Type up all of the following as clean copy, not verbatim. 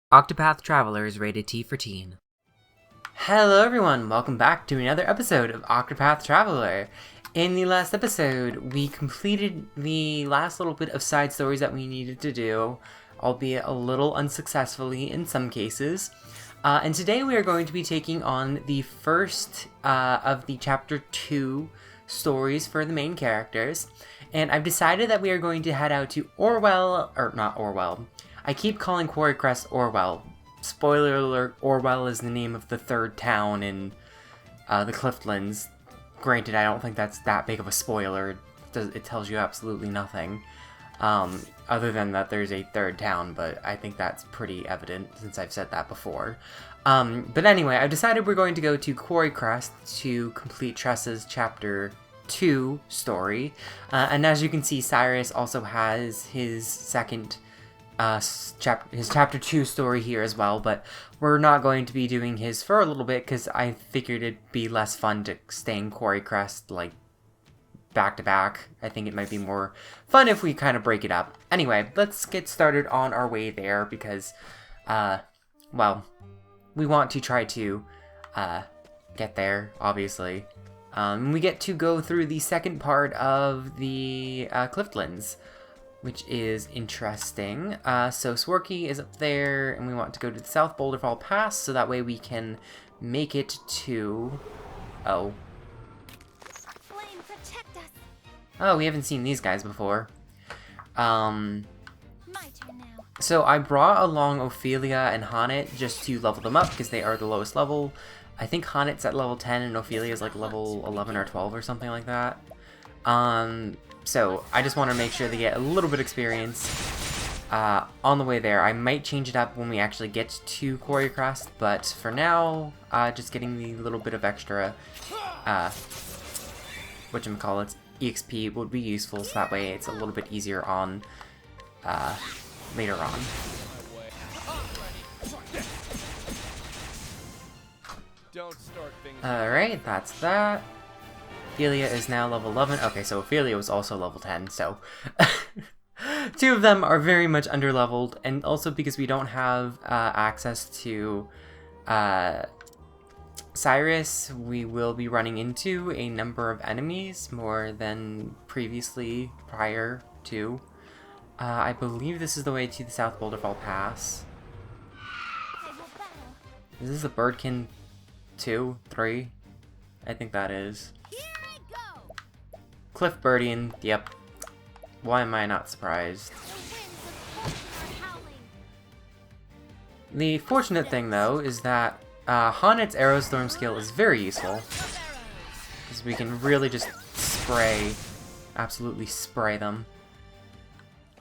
Octopath Traveler is rated T for teen. Hello everyone, welcome back to another episode of Octopath Traveler. In the last episode, we completed the last little bit of side stories that we needed to do, albeit a little unsuccessfully in some cases. And today we are going to be taking on the first of the Chapter 2 stories for the main characters. And I've decided that we are going to head out to I keep calling Quarrycrest Orwell. Spoiler alert, Orwell is the name of the third town in the Cliftlands. Granted, I don't think that's that big of a spoiler. It tells you absolutely nothing. Other than that there's a third town, but I think that's pretty evident since I've said that before. But anyway, I've decided we're going to go to Quarrycrest to complete Tressa's Chapter 2 story. And as you can see, Cyrus also has his second his chapter 2 story here as well, but we're not going to be doing his for a little bit because I figured it'd be less fun to stay in Quarrycrest like back to back. I think it might be more fun if we kind of break it up. Anyway, let's get started on our way there because well, we want to try to get there, obviously. We get to go through the second part of the Cliftlands, which is interesting. So Swarky is up there, and we want to go to the South Boulderfall Pass, so that way we can make it to... Oh, we haven't seen these guys before. So I brought along Ophelia and Honnet just to level them up, because they are the lowest level. I think Honnet's at level 10, and Ophelia is like level 11 or 12 or something like that. So I just want to make sure they get a little bit of experience on the way there. I might change it up when we actually get to Quarrycrest, but for now, just getting the little bit of extra, whatchamacallits, EXP would be useful, so that way it's a little bit easier on later on. Alright, that's that. Ophelia is now level 11. Okay, so Ophelia was also level 10, so... Two of them are very much underleveled, and also because we don't have access to Cyrus, we will be running into a number of enemies more than previously prior to. I believe this is the way to the South Boulderfall Pass. Is this a Birdkin 2? 3? I think that is. Cliff Birdian, yep. Why am I not surprised? The fortunate thing, though, is that Honnet's Aerostorm skill is very useful. Because we can really just spray, absolutely spray them.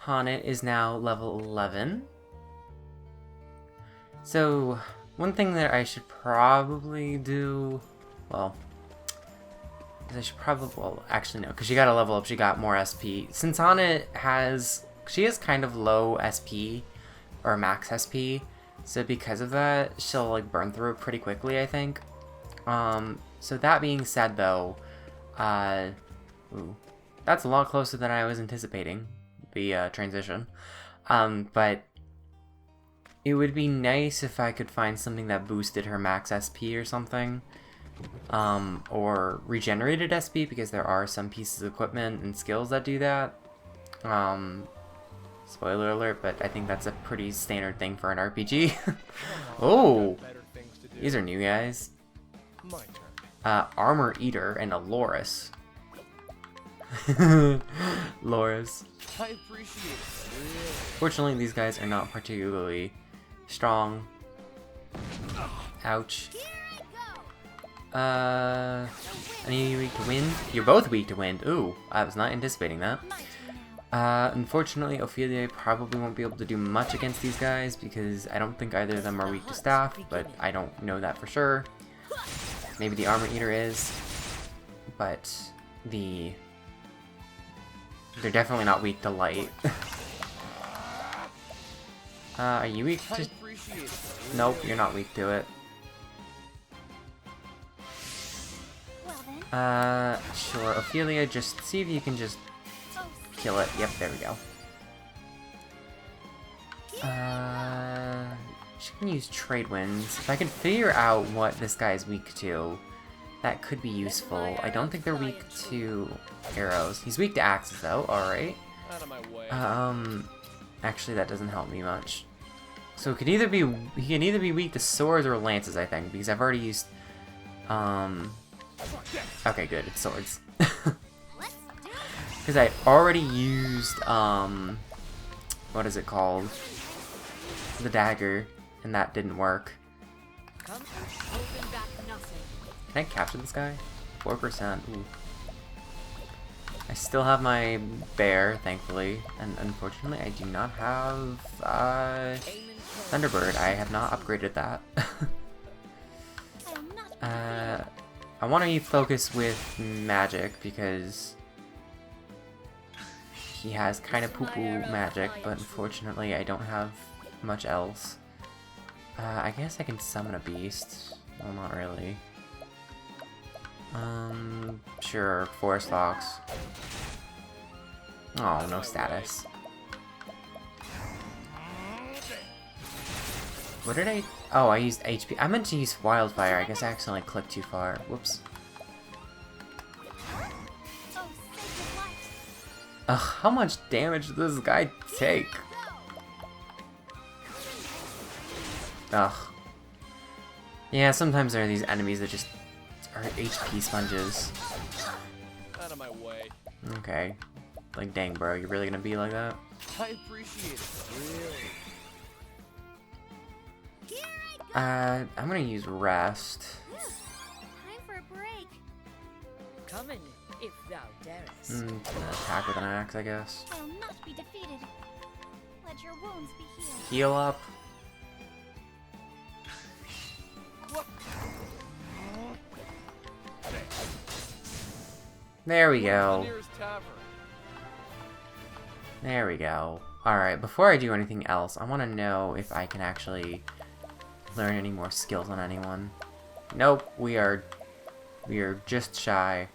Honnet is now level 11. So, one thing that I should probably do, well, I should probably, well, actually no, because she got a level up, she got more SP. Since Honnet she has kind of low SP, or max SP, so because of that, she'll like burn through it pretty quickly, I think. So that being said though, ooh, that's a lot closer than I was anticipating, the transition. But it would be nice if I could find something that boosted her max SP or something. Or regenerated SP, because there are some pieces of equipment and skills that do that. Spoiler alert, but I think that's a pretty standard thing for an RPG. Oh! These are new guys. Armor Eater and a Loris. Loris. Fortunately, these guys are not particularly strong. Ouch. Any weak to wind? You're both weak to wind. Ooh, I was not anticipating that. Unfortunately, Ophelia probably won't be able to do much against these guys because I don't think either of them are weak to staff, but I don't know that for sure. Maybe the Armor Eater is, but they're definitely not weak to light. Are you weak to... Nope, you're not weak to it. Sure, Ophelia, just see if you can just kill it. Yep, there we go. She can use trade winds. If I can figure out what this guy is weak to, that could be useful. I don't think they're weak to arrows. He's weak to axes though, alright. Actually that doesn't help me much. So he can either be weak to swords or lances, I think, because I've already used okay, good, it's swords. Because I already used what is it called? The dagger, and that didn't work. Can I capture this guy? 4%. Ooh. I still have my bear, thankfully, and unfortunately I do not have Thunderbird. I have not upgraded that. I want to focus with magic because he has kind of poo-poo magic, but unfortunately I don't have much else. I guess I can summon a beast. Well, not really. Sure, Forest Fox. Oh, no status. What did I... Oh, I used HP. I meant to use Wildfire. I guess I accidentally clicked too far. Whoops. Ugh, how much damage does this guy take? Ugh. Yeah, sometimes there are these enemies that just are HP sponges. Out of my way. Okay. Like, dang, bro, you're really gonna be like that? I appreciate it. Really. I'm gonna use rest. Time for a break. Coming, if thou darest. Attack with an axe, I guess. I'll not be defeated. Let your wounds be healed. Heal up. There we go. There we go. Alright, before I do anything else, I want to know if I can actually learn any more skills on anyone. Nope, we are just shy.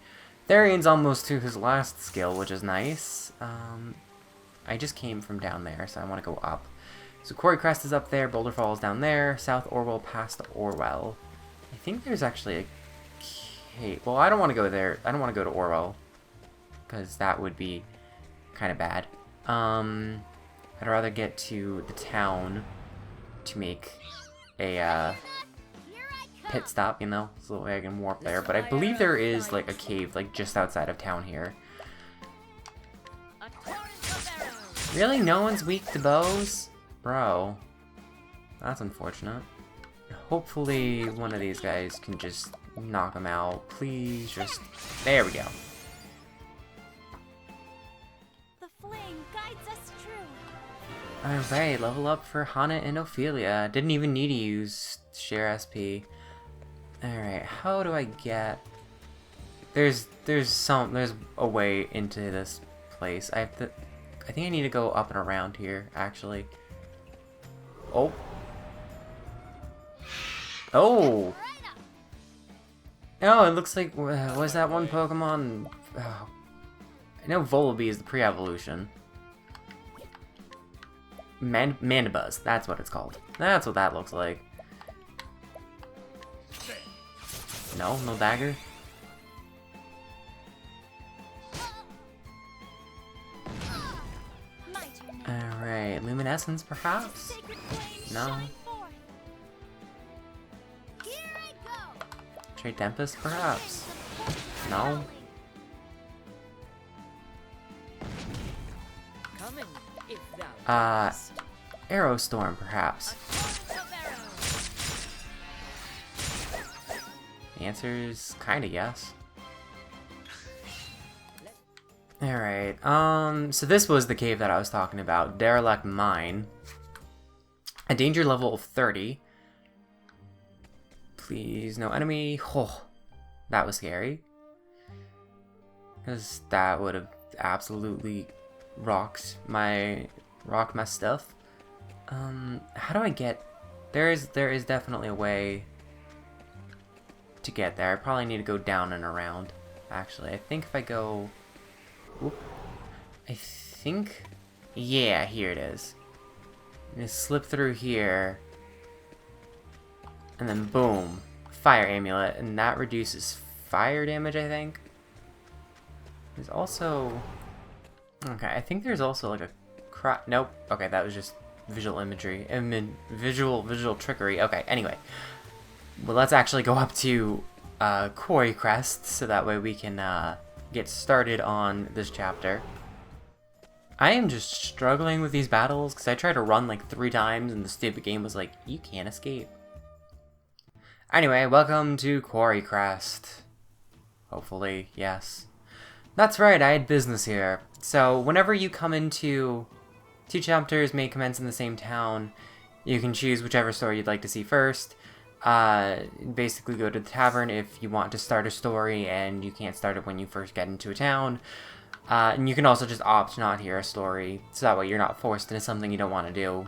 Tharian's almost to his last skill, which is nice. I just came from down there, so I want to go up. So Quarrycrest is up there, Boulder Falls down there, South Orwell past Orwell. I think there's actually a cave. Well, I don't want to go there. I don't want to go to Orwell, because that would be kind of bad. I'd rather get to the town to make a pit stop, you know, so that way I can warp there. But I believe there is like a cave like just outside of town here. Really? No one's weak to bows? Bro. That's unfortunate. Hopefully one of these guys can just knock him out. Please just... There we go. The flame guides us true. Alright, level up for Hana and Ophelia. Didn't even need to use share SP. Alright, how do I get... There's a way into this place. I think I need to go up and around here, actually. Oh. Oh! Oh, it looks like... was that one Pokemon? Oh. I know Volibee is the pre-evolution. Mandibuzz, that's what it's called. That's what that looks like. No? No dagger? Alright, Luminescence perhaps? No. Trade Tempest perhaps? No. Arrow Storm perhaps? The answer is kinda yes. Alright, so this was the cave that I was talking about. Derelict Mine. A danger level of 30. Please, no enemy. Oh, that was scary. Because that would have absolutely rocked my stuff. How do I get... There is definitely a way to get there. I probably need to go down and around, actually. I think if I go... Whoop. I think... Yeah, here it is. I'm gonna slip through here And then boom, fire amulet, and that reduces fire damage, I think. There's also... Okay, I think there's also like a... Nope. Okay, that was just visual imagery. Visual trickery. Okay, anyway. Well, let's actually go up to Quarrycrest, so that way we can get started on this chapter. I am just struggling with these battles, because I tried to run like 3 times, and the stupid game was like, you can't escape. Anyway, welcome to Quarrycrest. Hopefully, yes. That's right, I had business here. So, whenever you come into... 2 chapters may commence in the same town. You can choose whichever story you'd like to see first. Basically go to the tavern if you want to start a story and you can't start it when you first get into a town. And you can also just opt not to hear a story, so that way you're not forced into something you don't want to do.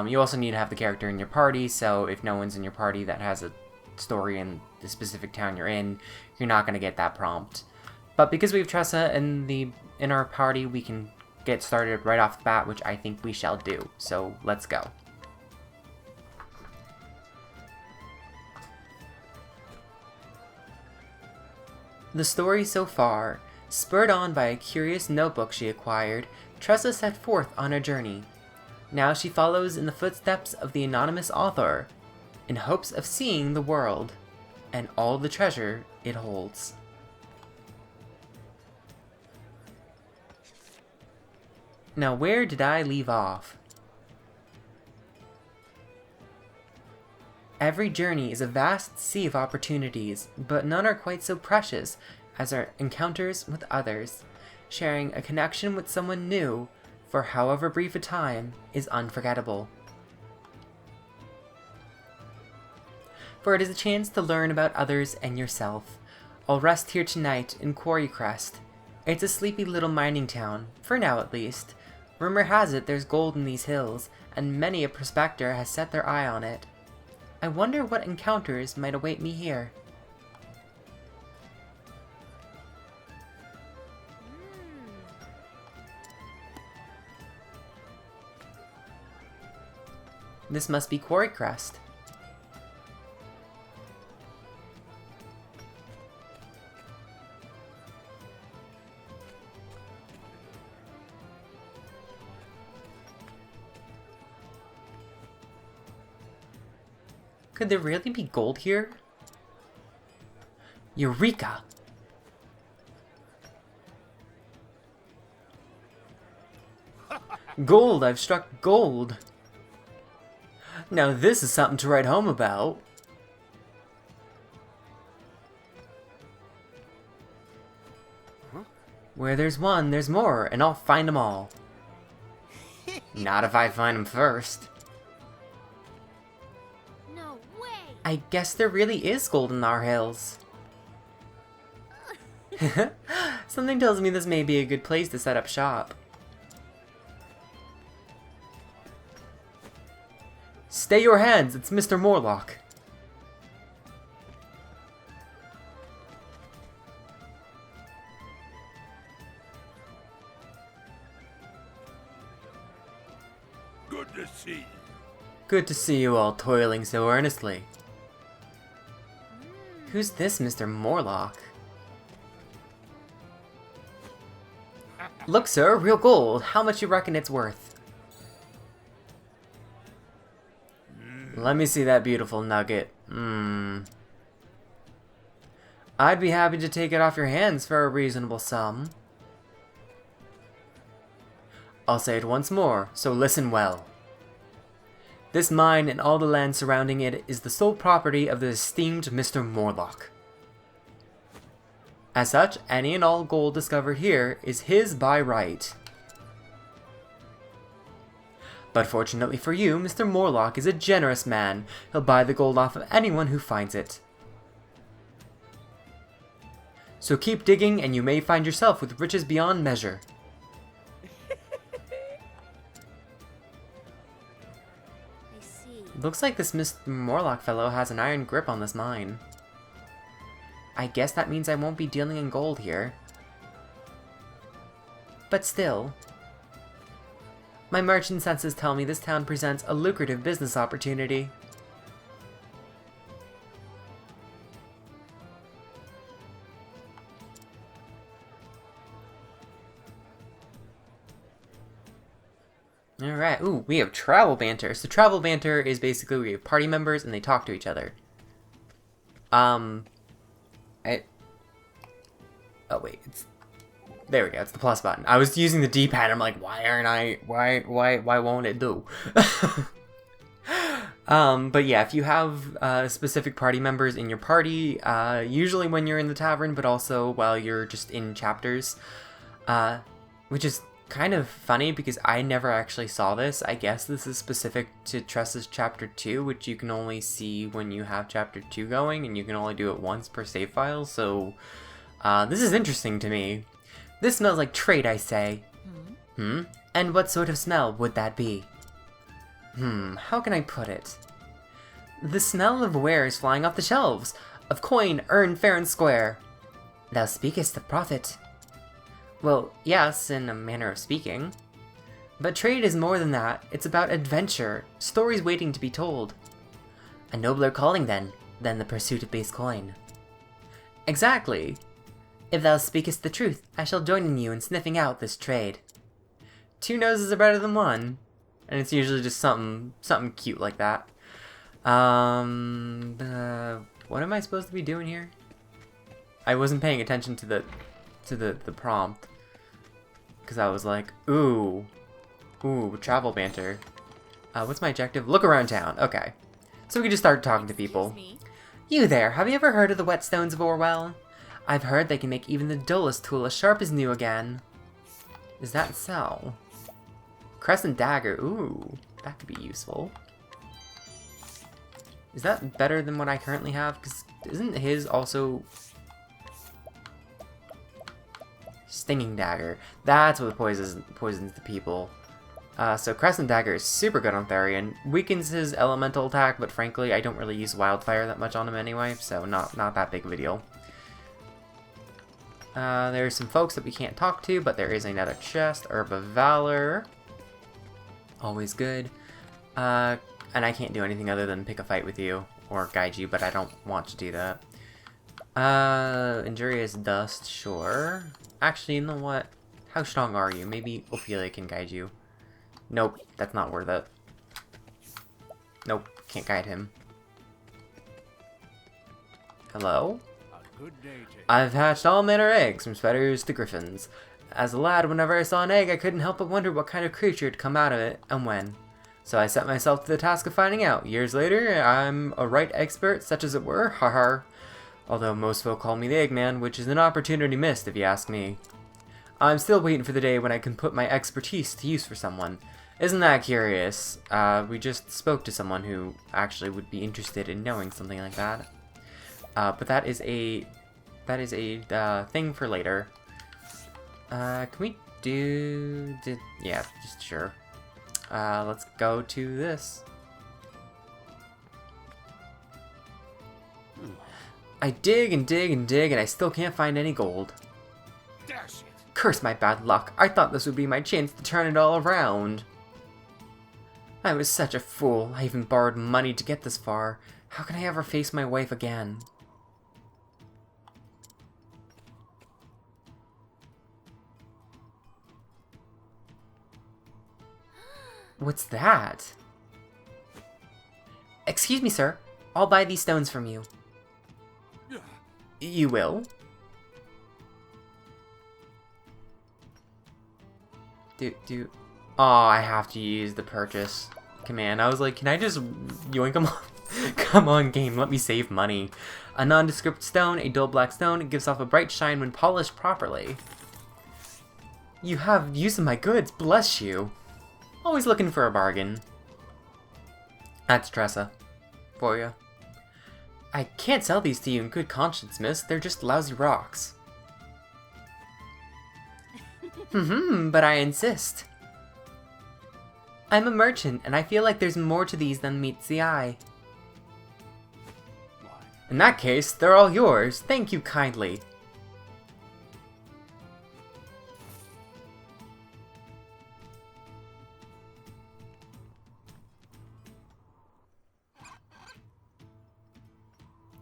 You also need to have the character in your party, so if no one's in your party that has a story in the specific town you're in, you're not going to get that prompt. But because we have Tressa in our party, we can get started right off the bat, which I think we shall do. So let's go. The story so far. Spurred on by a curious notebook she acquired, Tressa set forth on her journey. Now she follows in the footsteps of the anonymous author, in hopes of seeing the world, and all the treasure it holds. Now where did I leave off? Every journey is a vast sea of opportunities, but none are quite so precious as our encounters with others. Sharing a connection with someone new, for however brief a time, is unforgettable. For it is a chance to learn about others and yourself. I'll rest here tonight in Quarrycrest. It's a sleepy little mining town, for now at least. Rumor has it there's gold in these hills, and many a prospector has set their eye on it. I wonder what encounters might await me here. This must be Quarrycrest. Could there really be gold here? Eureka! Gold! I've struck gold! Now this is something to write home about. Where there's one, there's more, and I'll find them all. Not if I find them first. No way! I guess there really is gold in our hills. Something tells me this may be a good place to set up shop. Stay your hands, it's Mr. Morlock. Good to see you. Good to see you all toiling so earnestly. Who's this Mr. Morlock? Look, sir, real gold. How much you reckon it's worth? Let me see that beautiful nugget. I'd be happy to take it off your hands for a reasonable sum. I'll say it once more, so listen well. This mine and all the land surrounding it is the sole property of the esteemed Mr. Morlock. As such, any and all gold discovered here is his by right. But fortunately for you, Mr. Morlock is a generous man. He'll buy the gold off of anyone who finds it. So keep digging and you may find yourself with riches beyond measure. I see. Looks like this Mr. Morlock fellow has an iron grip on this mine. I guess that means I won't be dealing in gold here. But still... My merchant senses tell me this town presents a lucrative business opportunity. Alright, ooh, we have travel banter. So travel banter is basically we have party members and they talk to each other. Oh wait, there we go, it's the plus button. I was using the D-pad, I'm like, why won't it do? But yeah, if you have specific party members in your party, usually when you're in the tavern, but also while you're just in chapters, which is kind of funny because I never actually saw this. I guess this is specific to Tressa's chapter 2, which you can only see when you have chapter 2 going, and you can only do it once per save file, so this is interesting to me. This smells like trade, I say. And what sort of smell would that be? How can I put it? The smell of wares flying off the shelves, of coin earned fair and square. Thou speakest of profit. Well, yes, in a manner of speaking. But trade is more than that. It's about adventure, stories waiting to be told. A nobler calling, then, than the pursuit of base coin. Exactly. If thou speakest the truth, I shall join in you in sniffing out this trade. 2 noses are better than 1. And it's usually just something cute like that. What am I supposed to be doing here? I wasn't paying attention to the prompt. Because I was like, ooh, travel banter. What's my objective? Look around town. Okay. So we can just start talking to people. You there, have you ever heard of the whetstones of Orwell? I've heard they can make even the dullest tool as sharp as new again. Is that so? Crescent dagger. Ooh, that could be useful. Is that better than what I currently have? Because isn't his also... Stinging dagger. That's what poisons the people. So Crescent Dagger is super good on Tharian. Weakens his elemental attack, but frankly, I don't really use Wildfire that much on him anyway, so not that big of a deal. There's some folks that we can't talk to, but there is another chest. Herb of Valor. Always good. And I can't do anything other than pick a fight with you, or guide you, but I don't want to do that. Injurious Dust, sure. Actually, you know what? How strong are you? Maybe Ophelia can guide you. Nope, that's not worth it. Nope, can't guide him. Hello? Good day to you. I've hatched all manner of eggs, from spetters to griffins. As a lad, whenever I saw an egg, I couldn't help but wonder what kind of creature had come out of it, and when. So I set myself to the task of finding out. Years later, I'm a right expert, such as it were, har. Although most folk call me the Eggman, which is an opportunity missed if you ask me. I'm still waiting for the day when I can put my expertise to use for someone. Isn't that curious? We just spoke to someone who actually would be interested in knowing something like that. But that is a thing for later. Can we do... yeah, just sure. Let's go to this. I dig and dig and dig, and I still can't find any gold. Dash it. Curse my bad luck. I thought this would be my chance to turn it all around. I was such a fool. I even borrowed money to get this far. How can I ever face my wife again? What's that? Excuse me, sir. I'll buy these stones from you. You will? Oh, I have to use the purchase command. I was like, can I just yoink them off? Come on, game, let me save money. A nondescript stone, a dull black stone, it gives off a bright shine when polished properly. You have use of my goods, bless you. Always looking for a bargain. That's Tressa. For you. I can't sell these to you in good conscience, miss. They're just lousy rocks. But I insist. I'm a merchant, and I feel like there's more to these than meets the eye. In that case, they're all yours. Thank you kindly.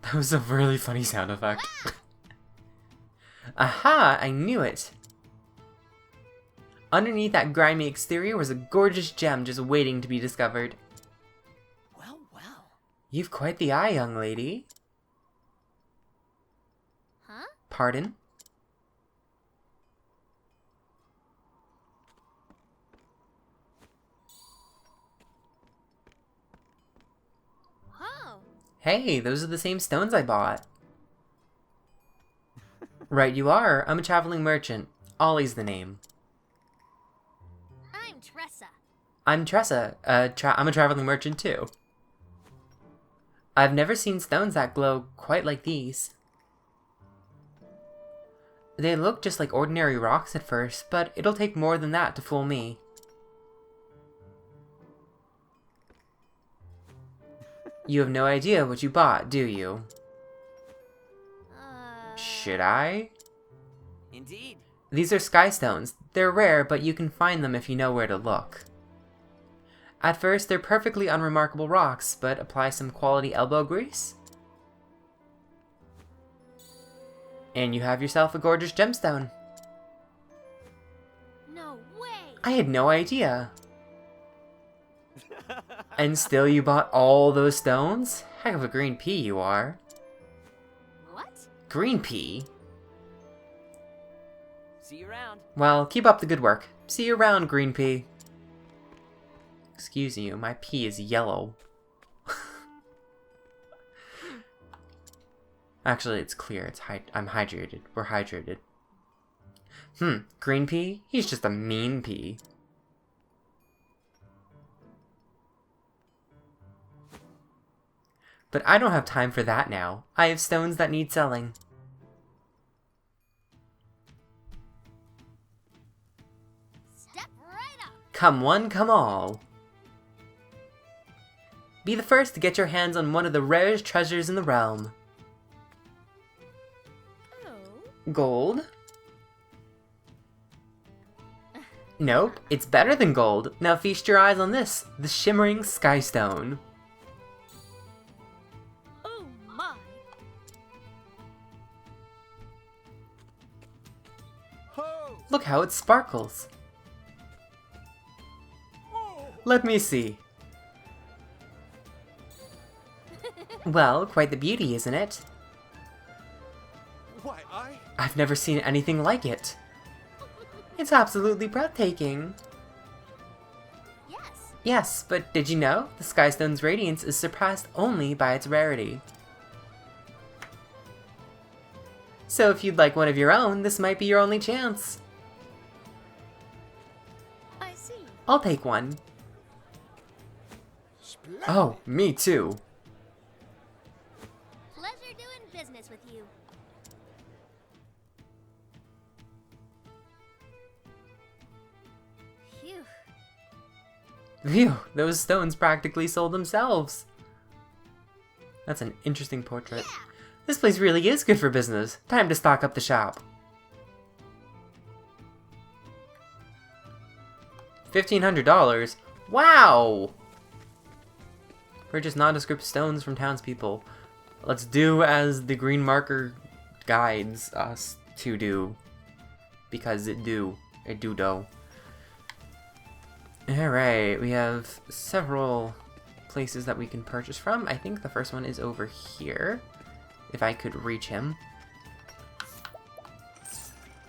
That was a really funny sound effect. Aha! I knew it! Underneath that grimy exterior was a gorgeous gem just waiting to be discovered. Well, well. You've quite the eye, young lady. Huh? Pardon? Oh. Hey, those are the same stones I bought. Right you are. I'm a traveling merchant. Ollie's the name. I'm Tressa. I'm Tressa. I'm a traveling merchant too. I've never seen stones that glow quite like these. They look just like ordinary rocks at first, but it'll take more than that to fool me. You have no idea what you bought, do you? Should I? Indeed. These are sky stones. They're rare, but you can find them if you know where to look. At first, they're perfectly unremarkable rocks, but apply some quality elbow grease, and you have yourself a gorgeous gemstone. No way. I had no idea. And still you bought all those stones? Heck of a green pea you are. What? Green pea? See you around. Well, keep up the good work. See you around, green pea. Excuse you, my pea is yellow. Actually, it's clear. I'm hydrated. We're hydrated. Green pea? He's just a mean pea. But I don't have time for that now. I have stones that need selling. Step right up. Come one, come all. Be the first to get your hands on one of the rarest treasures in the realm. Oh. Gold? Nope, it's better than gold. Now feast your eyes on this, the shimmering sky stone. Oh my. Ho! Look how it sparkles. Let me see. Well, quite the beauty, isn't it? Why, I've never seen anything like it. It's absolutely breathtaking. Yes. Yes, but did you know? The Skystone's radiance is surpassed only by its rarity. So if you'd like one of your own, this might be your only chance. I see. I'll take one. Oh, me too. Pleasure doing business with you. Phew. Phew, those stones practically sold themselves. That's an interesting portrait. Yeah. This place really is good for business. Time to stock up the shop. $1,500? Wow! Purchase nondescript stones from townspeople. Let's do as the green marker guides us to do. Because it do. Alright, we have several places that we can purchase from. I think the first one is over here. If I could reach him.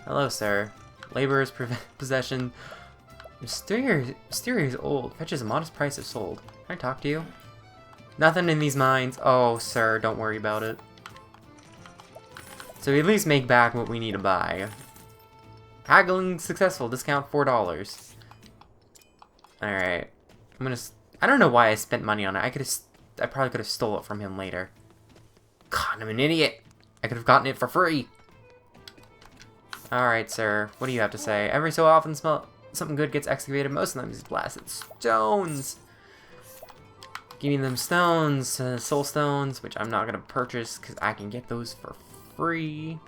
Hello, sir. Laborer's possession. Mysterious old. Fetches a modest price if sold. Can I talk to you? Nothing in these mines. Oh, sir, don't worry about it. So we at least make back what we need to buy. Haggling successful. Discount $4. Alright. I don't know why I spent money on it. I probably could have stole it from him later. God, I'm an idiot. I could have gotten it for free. Alright, sir. What do you have to say? Every so often something good gets excavated. Most of them is blasted stones. Give me them stones, soul stones, which I'm not going to purchase because I can get those for free.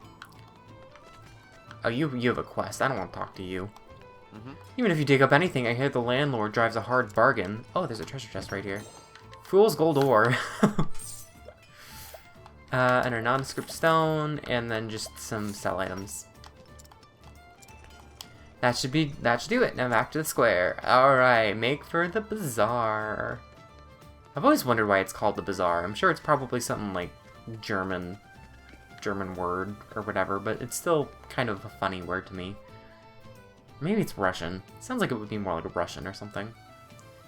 Oh, you have a quest. I don't want to talk to you. Even if you dig up anything, I hear the landlord drives a hard bargain. Oh, there's a treasure chest right here. Fool's gold ore. And a nondescript stone, and then just some sell items. That should do it. Now back to the square. Alright, make for the bazaar. I've always wondered why it's called the bazaar. I'm sure it's probably something like German word or whatever, but it's still kind of a funny word to me. Maybe it's Russian. Sounds like it would be more like a Russian or something.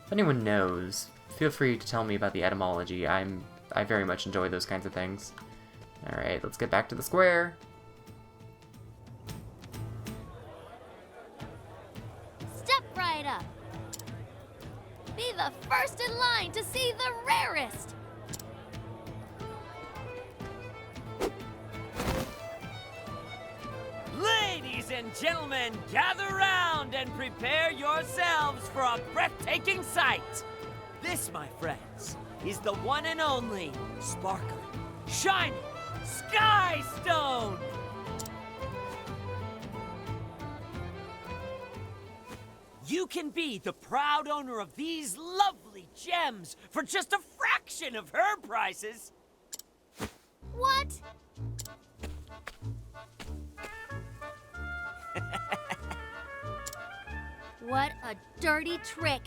If anyone knows, feel free to tell me about the etymology. I very much enjoy those kinds of things. Alright, let's get back to the square. Step right up. Be the first in line to see the rarest. Ladies and gentlemen, gather round and prepare yourselves for a breathtaking sight. This, my friends, is the one and only sparkling, shining Sky Stone! You can be the proud owner of these lovely gems for just a fraction of her prices. What? What a dirty trick.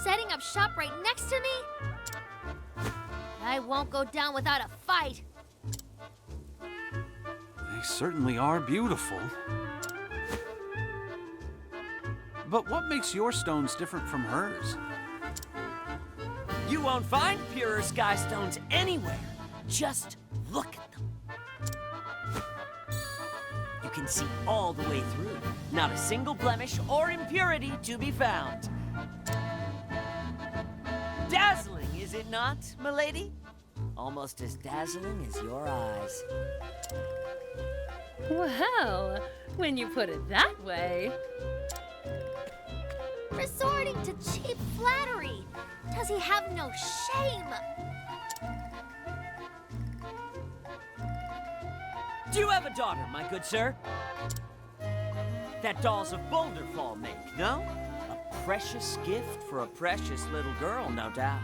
Setting up shop right next to me? I won't go down without a fight. They certainly are beautiful. But what makes your stones different from hers? You won't find purer sky stones anywhere. Just look at them. You can see all the way through. Not a single blemish or impurity to be found. Dazzling, is it not, milady? Almost as dazzling as your eyes. Well, when you put it that way. Resorting to cheap flattery. Does he have no shame? Do you have a daughter, my good sir? That dolls of Boulder Fall make, no? A precious gift for a precious little girl, no doubt.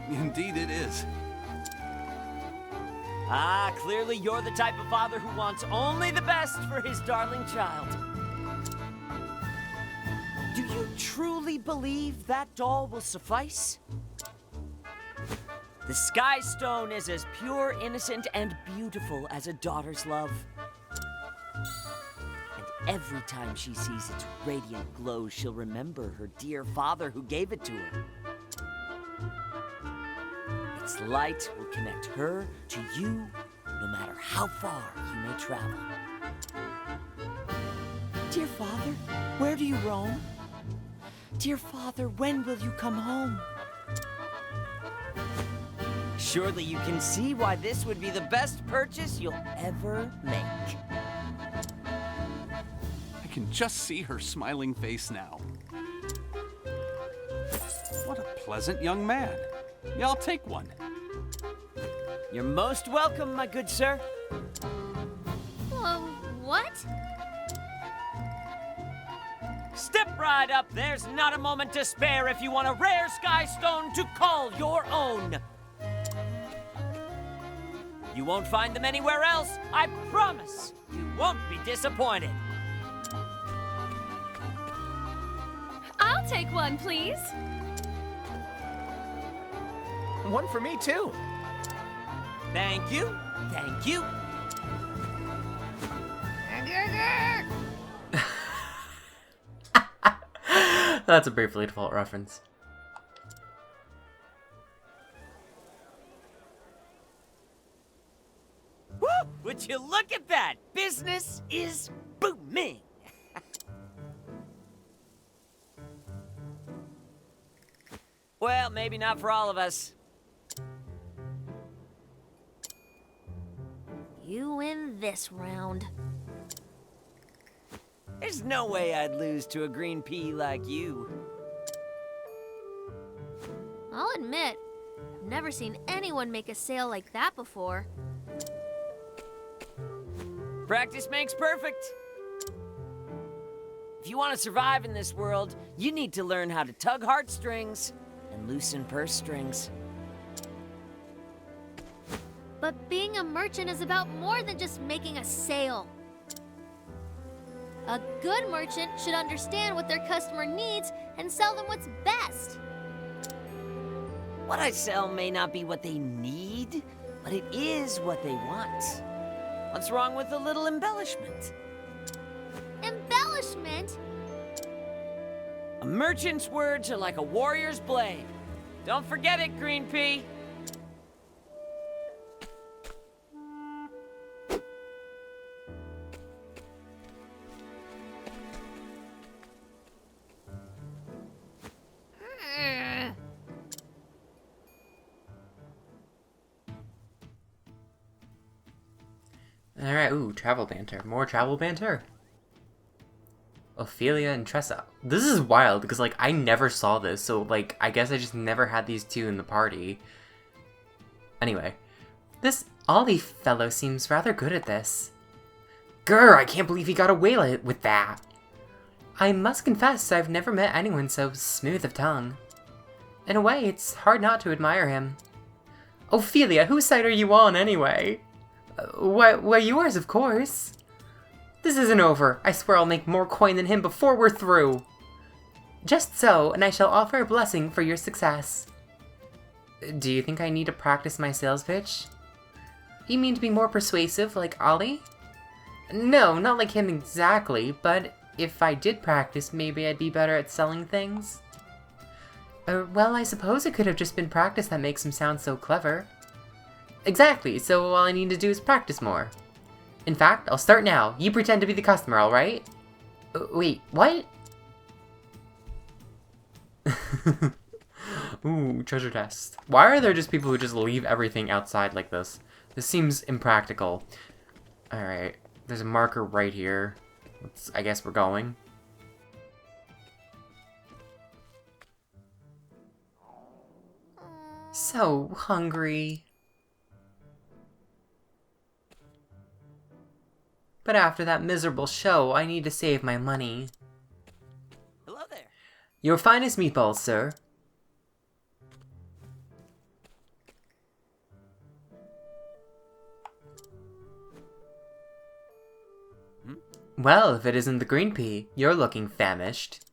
Indeed it is. Ah, clearly you're the type of father who wants only the best for his darling child. Do you truly believe that doll will suffice? The Sky Stone is as pure, innocent, and beautiful as a daughter's love. And every time she sees its radiant glow, she'll remember her dear father who gave it to her. Its light will connect her to you, no matter how far you may travel. Dear Father, where do you roam? Dear Father, when will you come home? Surely you can see why this would be the best purchase you'll ever make. I can just see her smiling face now. What a pleasant young man. Yeah, I'll take one. You're most welcome, my good sir. What? Step right up. There's not a moment to spare if you want a rare sky stone to call your own. You won't find them anywhere else. I promise. You won't be disappointed. I'll take one, please. One for me, too. Thank you. Thank you. That's a Bravely Default reference. Woo! Would you look at that? Business is booming. Well, maybe not for all of us. You win this round. There's no way I'd lose to a green pea like you. I'll admit, I've never seen anyone make a sale like that before. Practice makes perfect. If you want to survive in this world, you need to learn how to tug heartstrings and loosen purse strings. But being a merchant is about more than just making a sale. A good merchant should understand what their customer needs and sell them what's best. What I sell may not be what they need, but it is what they want. What's wrong with a little embellishment? Embellishment? A merchant's words are like a warrior's blade. Don't forget it, Green Pea. Alright, ooh, travel banter. More travel banter? Ophelia and Tressa. This is wild, because, like, I never saw this, so, like, I guess I just never had these two in the party. Anyway. This Ollie fellow seems rather good at this. Grr, I can't believe he got away with that. I must confess, I've never met anyone so smooth of tongue. In a way, it's hard not to admire him. Ophelia, whose side are you on, anyway? Why, yours, of course. This isn't over. I swear I'll make more coin than him before we're through. Just so, and I shall offer a blessing for your success. Do you think I need to practice my sales pitch? You mean to be more persuasive, like Ollie? No, not like him exactly, but if I did practice, maybe I'd be better at selling things. Well, I suppose it could have just been practice that makes him sound so clever. Exactly, so all I need to do is practice more. In fact, I'll start now. You pretend to be the customer, alright? Wait, what? Ooh, treasure chest. Why are there just people who just leave everything outside like this? This seems impractical. Alright, there's a marker right here. I guess we're going. So hungry. But after that miserable show, I need to save my money. Hello there. Your finest meatballs, sir. Well, if it isn't the green pea, you're looking famished.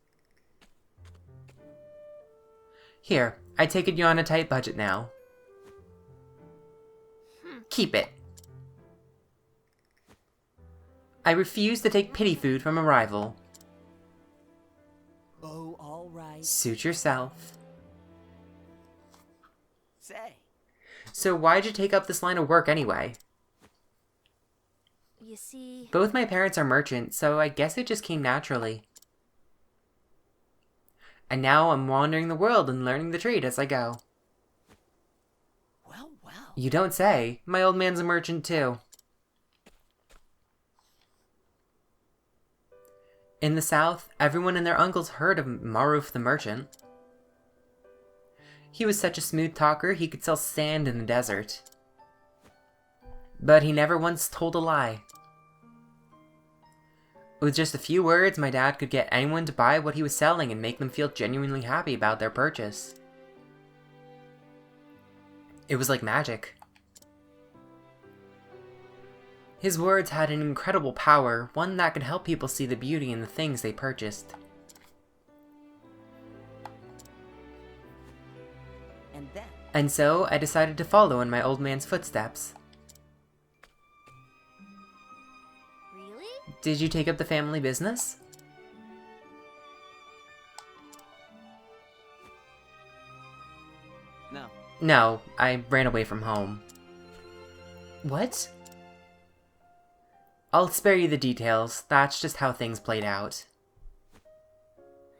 Here, I take it you're on a tight budget now. Keep it. I refuse to take pity food from a rival. Oh, all right. Suit yourself. Say. So why'd you take up this line of work anyway? You see... Both my parents are merchants, so I guess it just came naturally. And now I'm wandering the world and learning the trade as I go. Well, well. You don't say. My old man's a merchant too. In the south, everyone and their uncles heard of Maruf the merchant. He was such a smooth talker he could sell sand in the desert. But he never once told a lie. With just a few words, my dad could get anyone to buy what he was selling and make them feel genuinely happy about their purchase. It was like magic. His words had an incredible power, one that could help people see the beauty in the things they purchased. And so, I decided to follow in my old man's footsteps. Really? Did you take up the family business? No. No, I ran away from home. What? I'll spare you the details. That's just how things played out.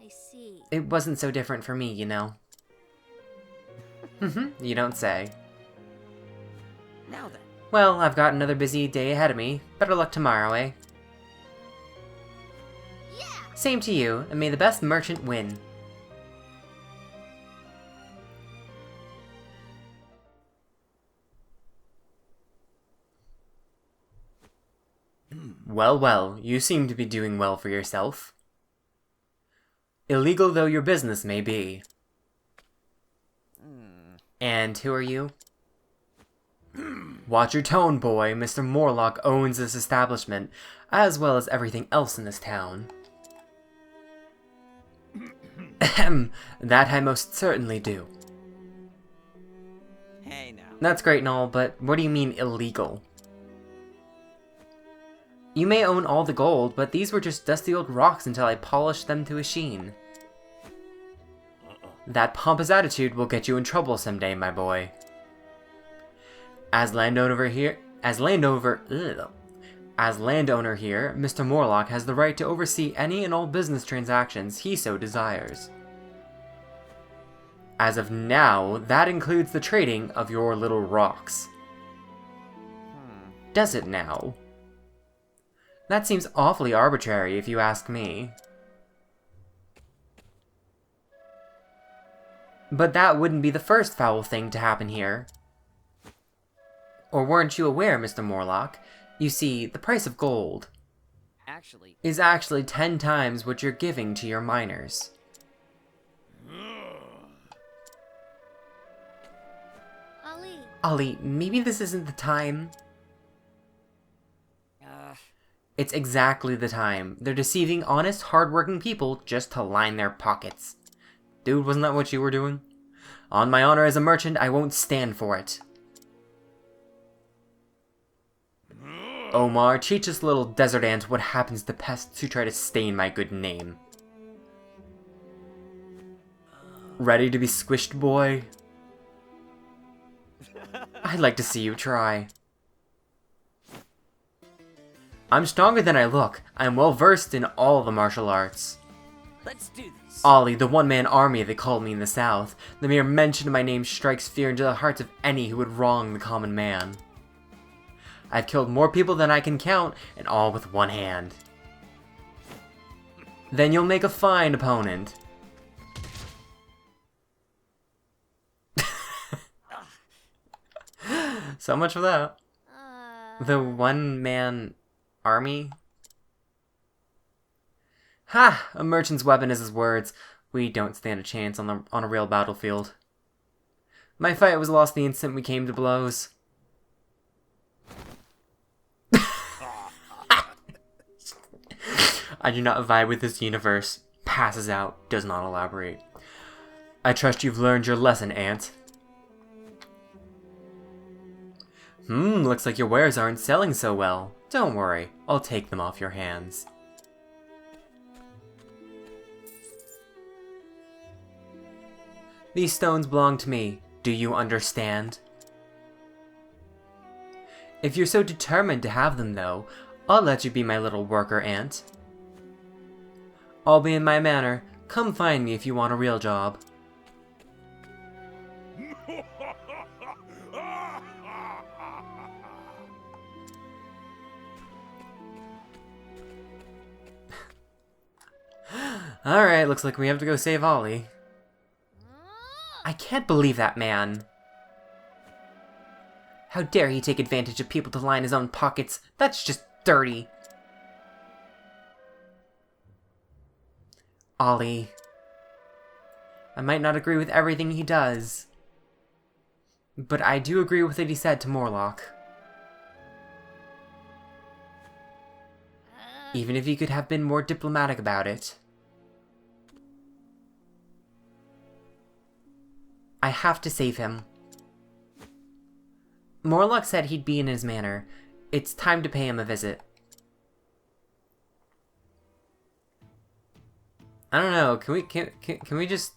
I see. It wasn't so different for me, you know. You don't say. Now then. Well, I've got another busy day ahead of me. Better luck tomorrow, eh? Yeah! Same to you, and may the best merchant win. Well, well, you seem to be doing well for yourself. Illegal though your business may be. And who are you? Watch your tone, boy. Mr. Morlock owns this establishment, as well as everything else in this town. Ahem. That I most certainly do. Hey now. That's great and all, but what do you mean illegal? You may own all the gold, but these were just dusty old rocks until I polished them to a sheen. That pompous attitude will get you in trouble someday, my boy. As landowner here, Mr. Morlock has the right to oversee any and all business transactions he so desires. As of now, that includes the trading of your little rocks. Does it now? That seems awfully arbitrary if you ask me. But that wouldn't be the first foul thing to happen here. Or weren't you aware, Mr. Morlock? You see, the price of gold is actually 10 times what you're giving to your miners. Ollie, maybe this isn't the time. It's exactly the time. They're deceiving honest, hard-working people just to line their pockets. Dude, wasn't that what you were doing? On my honor as a merchant, I won't stand for it. Omar, teach this little desert ant what happens to pests who try to stain my good name. Ready to be squished, boy? I'd like to see you try. I'm stronger than I look. I'm well versed in all the martial arts. Let's do this. Ollie, the one-man army they called me in the South. The mere mention of my name strikes fear into the hearts of any who would wrong the common man. I've killed more people than I can count, and all with one hand. Then you'll make a fine opponent. So much for that. The one-man army? Ha! A merchant's weapon is his words. We don't stand a chance on a real battlefield. My fight was lost the instant we came to blows. I do not vibe with this universe. Passes out. Does not elaborate. I trust you've learned your lesson, Ant. Looks like your wares aren't selling so well. Don't worry, I'll take them off your hands. These stones belong to me. Do you understand? If you're so determined to have them, though, I'll let you be my little worker ant. I'll be in my manor. Come find me if you want a real job. Alright, looks like we have to go save Ollie. I can't believe that man. How dare he take advantage of people to line his own pockets? That's just dirty. Ollie. I might not agree with everything he does, but I do agree with what he said to Morlock. Even if he could have been more diplomatic about it. I have to save him. Morlock said he'd be in his manor. It's time to pay him a visit. I don't know, can we just...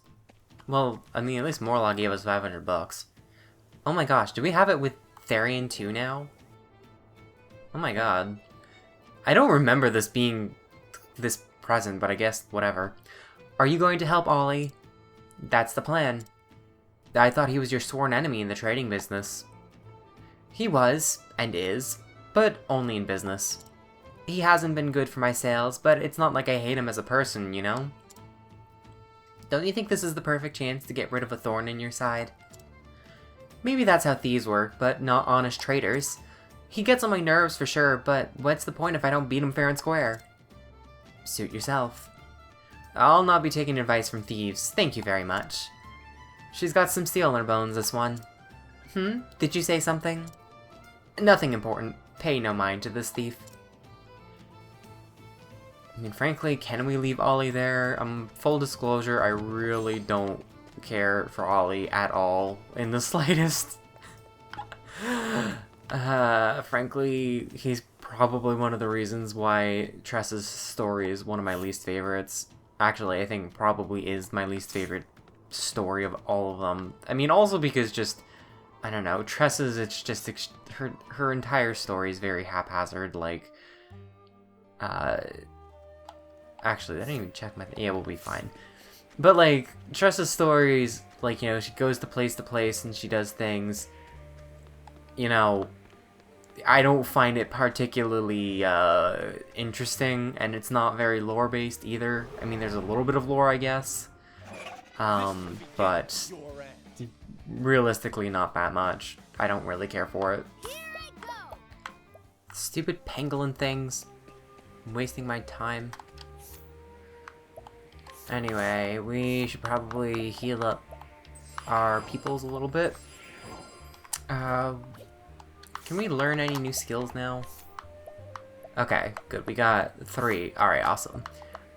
Well, I mean, at least Morlock gave us 500 bucks. Oh my gosh, do we have it with Tharian too now? Oh my god. I don't remember this being this present, but I guess whatever. Are you going to help Ollie? That's the plan. I thought he was your sworn enemy in the trading business. He was, and is, but only in business. He hasn't been good for my sales, but it's not like I hate him as a person, you know? Don't you think this is the perfect chance to get rid of a thorn in your side? Maybe that's how thieves work, but not honest traders. He gets on my nerves for sure, but what's the point if I don't beat him fair and square? Suit yourself. I'll not be taking advice from thieves, thank you very much. She's got some steel in her bones, this one. Did you say something? Nothing important. Pay no mind to this thief. I mean, frankly, can we leave Ollie there? Full disclosure, I really don't care for Ollie at all in the slightest. Frankly, he's probably one of the reasons why Tressa's story is one of my least favorites. Actually, I think probably is my least favorite story of all of them. I mean, also because just, I don't know, Tressa's, it's just, her entire story is very haphazard, like, actually, I didn't even check my, yeah, we'll be fine. But, like, Tressa's stories, like, you know, she goes to place and she does things, you know, I don't find it particularly, interesting, and it's not very lore-based either. I mean, there's a little bit of lore, I guess, but realistically not that much. I don't really care for it. Stupid pangolin things. I'm wasting my time. Anyway, we should probably heal up our peoples a little bit. Can we learn any new skills now? Okay, good. We got 3. Alright, awesome.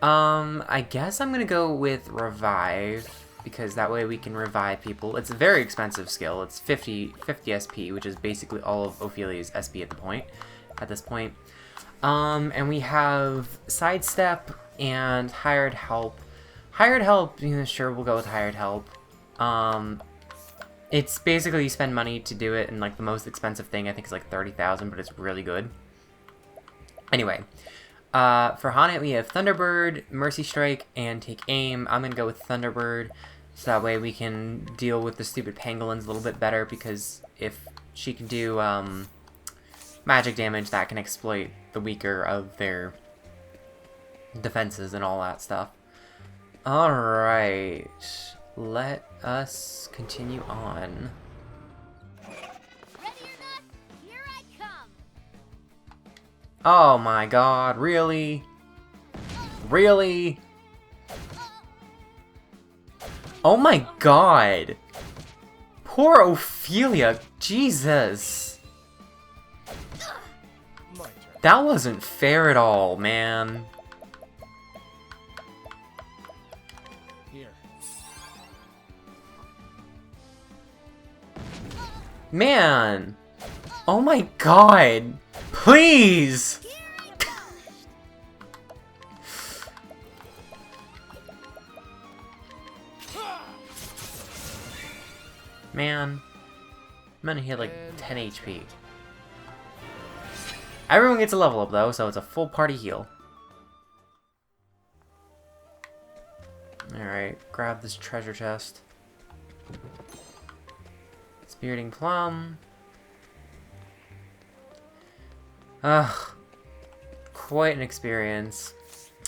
I guess I'm gonna go with Revive, because that way we can revive people. It's a very expensive skill. It's 50 SP, which is basically all of Ophelia's SP at this point. And we have Sidestep and Hired Help. Hired Help, you know, sure, we'll go with Hired Help. It's basically you spend money to do it, and like the most expensive thing I think is like 30,000, but it's really good. Anyway, for Haunted we have Thunderbird, Mercy Strike, and Take Aim. I'm gonna go with Thunderbird, so that way we can deal with the stupid pangolins a little bit better, because if she can do magic damage, that can exploit the weaker of their defenses and all that stuff. Alright, let us continue on. Ready or not, here I come. Oh my god, really? Really? Oh my god! Poor Ophelia, Jesus! That wasn't fair at all, man. Man! Oh my god! Please! Man. I'm gonna hit like 10 HP. Everyone gets a level up though, so it's a full party heal. Alright, grab this treasure chest. Spiriting Plum. Ugh. Quite an experience.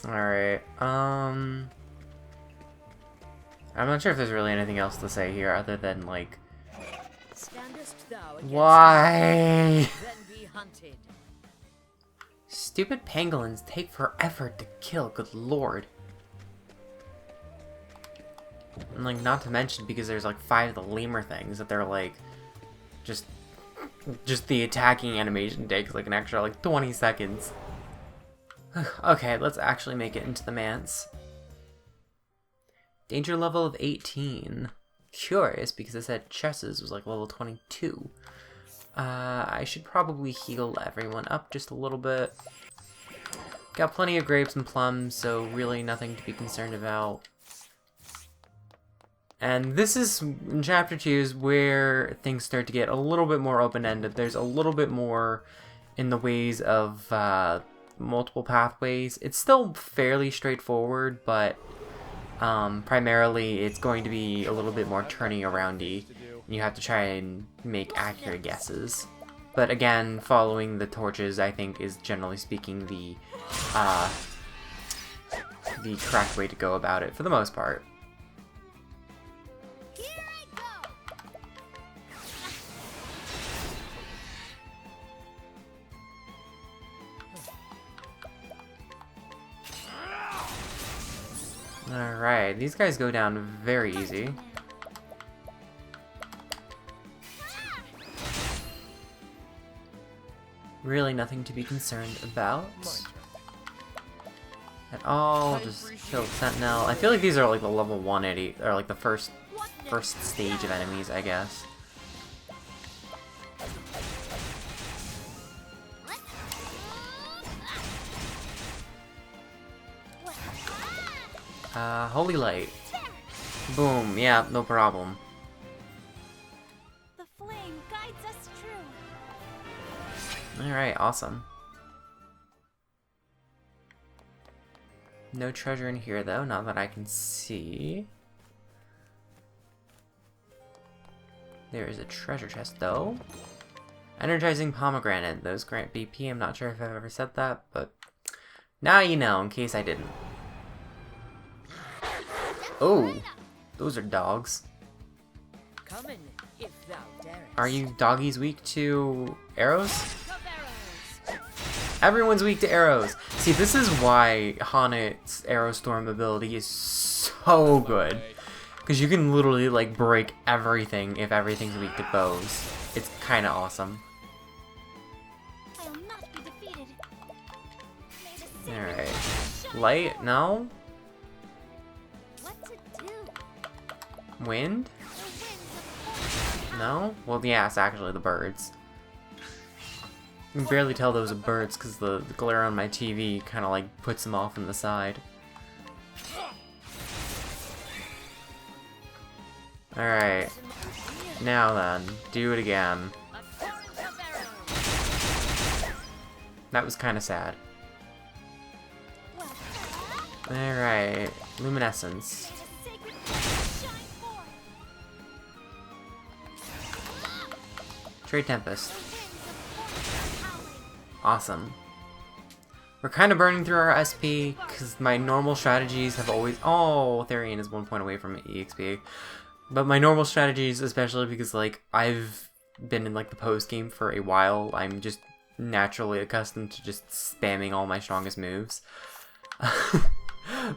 Alright, I'm not sure if there's really anything else to say here other than, like... Why? Then be hunted. Stupid pangolins take forever to kill, good lord. And, like, not to mention because there's, like, 5 of the lemur things that they're, like, just the attacking animation takes, like, an extra, like, 20 seconds. Okay, let's actually make it into the manse. Danger level of 18. Curious, because I said Tressa's was, like, level 22. I should probably heal everyone up just a little bit. Got plenty of grapes and plums, so really nothing to be concerned about. And this is, in Chapter 2, is where things start to get a little bit more open-ended. There's a little bit more in the ways of multiple pathways. It's still fairly straightforward, but primarily it's going to be a little bit more turning around-y. You have to try and make accurate guesses. But again, following the torches, I think, is generally speaking the correct way to go about it for the most part. Alright, these guys go down very easy. Really nothing to be concerned about at all. Just kill the Sentinel. I feel like these are like the level 180, or like the first stage of enemies, I guess. Holy Light. Boom, yeah, no problem. The flame guides us true. Alright, awesome. No treasure in here though, not that I can see. There is a treasure chest though. Energizing pomegranate. Those grant BP. I'm not sure if I've ever said that, but now you know, in case I didn't. Oh, those are dogs. Come in, if thou darest. Are you doggies weak to arrows? Of arrows. Everyone's weak to arrows. See, this is why Honnet's Arrow Storm ability is so good. Because you can literally, like, break everything if everything's weak to bows. It's kind of awesome. I will not be defeated. May the sacred Alright. shine. Light? No? What to do? Wind? The winds of No? Well, yeah, it's actually the birds. You can barely tell those are birds because the glare on my TV kind of, like, puts them off on the side. Alright. Now then, do it again. A torrent of arrows. That was kind of sad. well, Alright. Luminescence. may the sacred flame shine forth. Trade Tempest. The winds of fortune are howling. Awesome. We're kind of burning through our SP because my normal strategies have always... Oh, Tharian is 1 point away from EXP. But my normal strategies, especially because, like, I've been in, like, the post game for a while, I'm just naturally accustomed to just spamming all my strongest moves.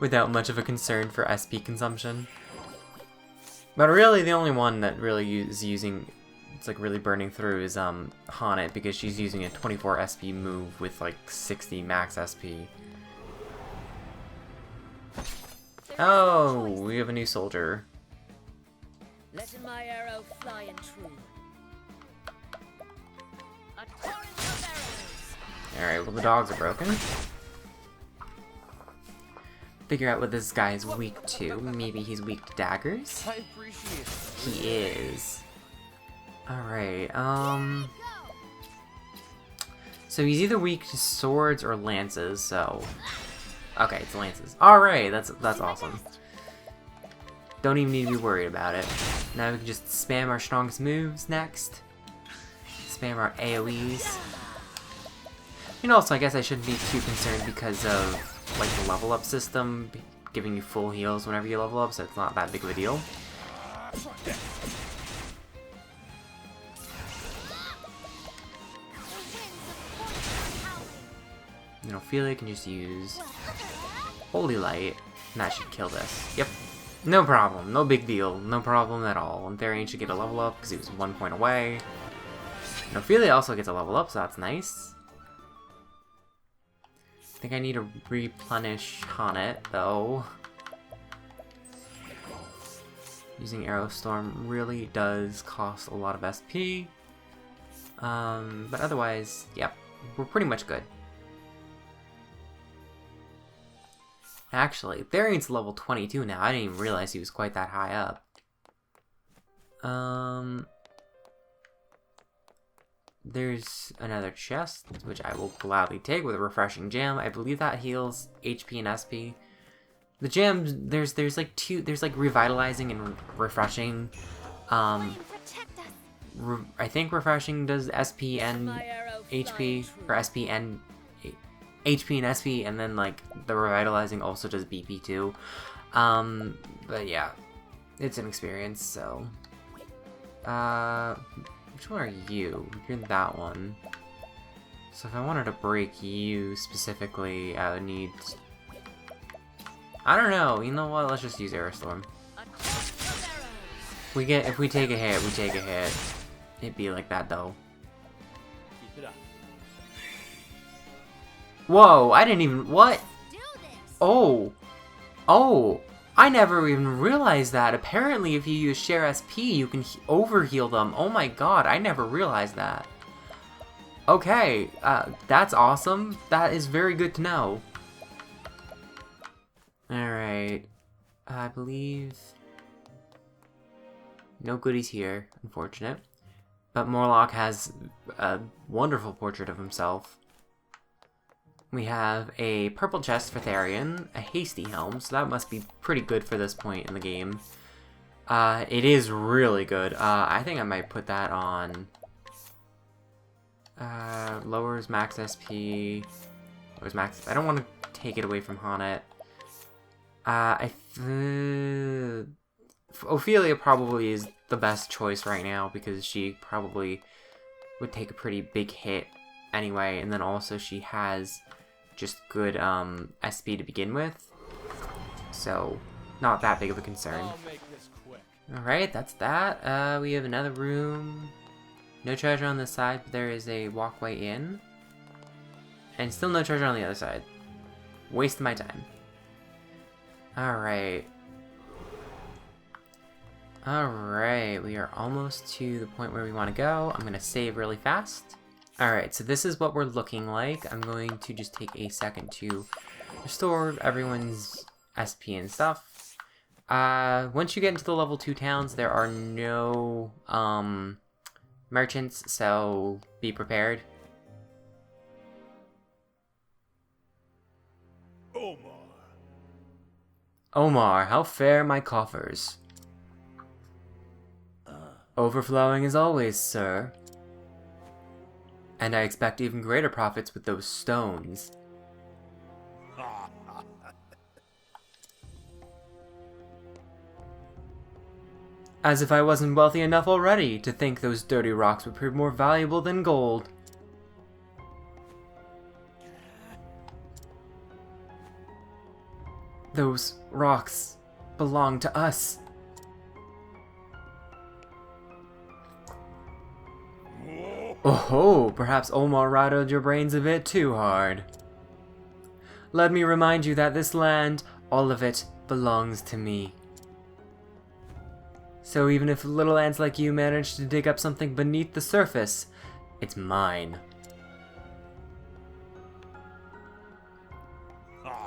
Without much of a concern for SP consumption. But really, the only one that really is using... It's, like, really burning through is, Honnet, because she's using a 24 SP move with, like, 60 max SP. Oh, we have a new soldier. Letting my arrow fly and true. A torrent of arrows. Alright, well the dogs are broken. Figure out what this guy is weak to. Maybe he's weak to daggers? I appreciate it. He is. Alright, so he's either weak to swords or lances, so... Okay, it's lances. Alright, that's awesome. Don't even need to be worried about it. Now we can just spam our strongest moves next. Spam our AoEs. And also, I guess I shouldn't be too concerned because of, like, the level up system giving you full heals whenever you level up, so it's not that big of a deal. You know, Ophelia can just use Holy Light, and that should kill this. Yep. No problem. No big deal. No problem at all. And Tharian should get a level up because he was 1 point away. And Ophelia also gets a level up, so that's nice. I think I need to replenish Honnet, though. Using Arrow Storm really does cost a lot of SP. But otherwise, yep, we're pretty much good. Actually, Tharian's level 22 now. I didn't even realize he was quite that high up. There's another chest, which I will gladly take with a refreshing gem. I believe that heals HP and SP. The gems, there's like two, there's like revitalizing and refreshing. Flame protect us. I think refreshing does SP and My arrow HP, fly or SP and HP and SP, and then like the revitalizing also does BP too. But yeah, it's an experience. So, which one are you? You're that one. So if I wanted to break you specifically, I would need. I don't know. You know what? Let's just use Aerostorm. A torrent of arrows. We get if we take a hit, we take a hit. It'd be like that though. Keep it up. Whoa, I didn't even... What? Do this. Oh. Oh. I never even realized that. Apparently, if you use Share SP, you can overheal them. Oh my god, I never realized that. Okay, that's awesome. That is very good to know. Alright. I believe... No goodies here, unfortunate. But Morlock has a wonderful portrait of himself. We have a purple chest for Tharian, a hasty helm, so that must be pretty good for this point in the game. It is really good. I think I might put that on... lowers max SP... Lowers max... I don't want to take it away from Haunted. Ophelia probably is the best choice right now because she probably would take a pretty big hit anyway, and then also she has just good SP to begin with, so not that big of a concern. Alright, that's that. We have another room. No treasure on this side, but there is a walkway in. And still no treasure on the other side. Wasting my time. Alright. Alright, we are almost to the point where we want to go. I'm going to save really fast. Alright, so this is what we're looking like. I'm going to just take a second to restore everyone's SP and stuff. Once you get into the level 2 towns, there are no merchants, so be prepared. Omar, how fare my coffers? Overflowing as always, sir. And I expect even greater profits with those stones. As if I wasn't wealthy enough already to think those dirty rocks would prove more valuable than gold. Those rocks belong to us. Oh, perhaps Omar rattled your brains a bit too hard. Let me remind you that this land, all of it, belongs to me. So even if little ants like you manage to dig up something beneath the surface, it's mine.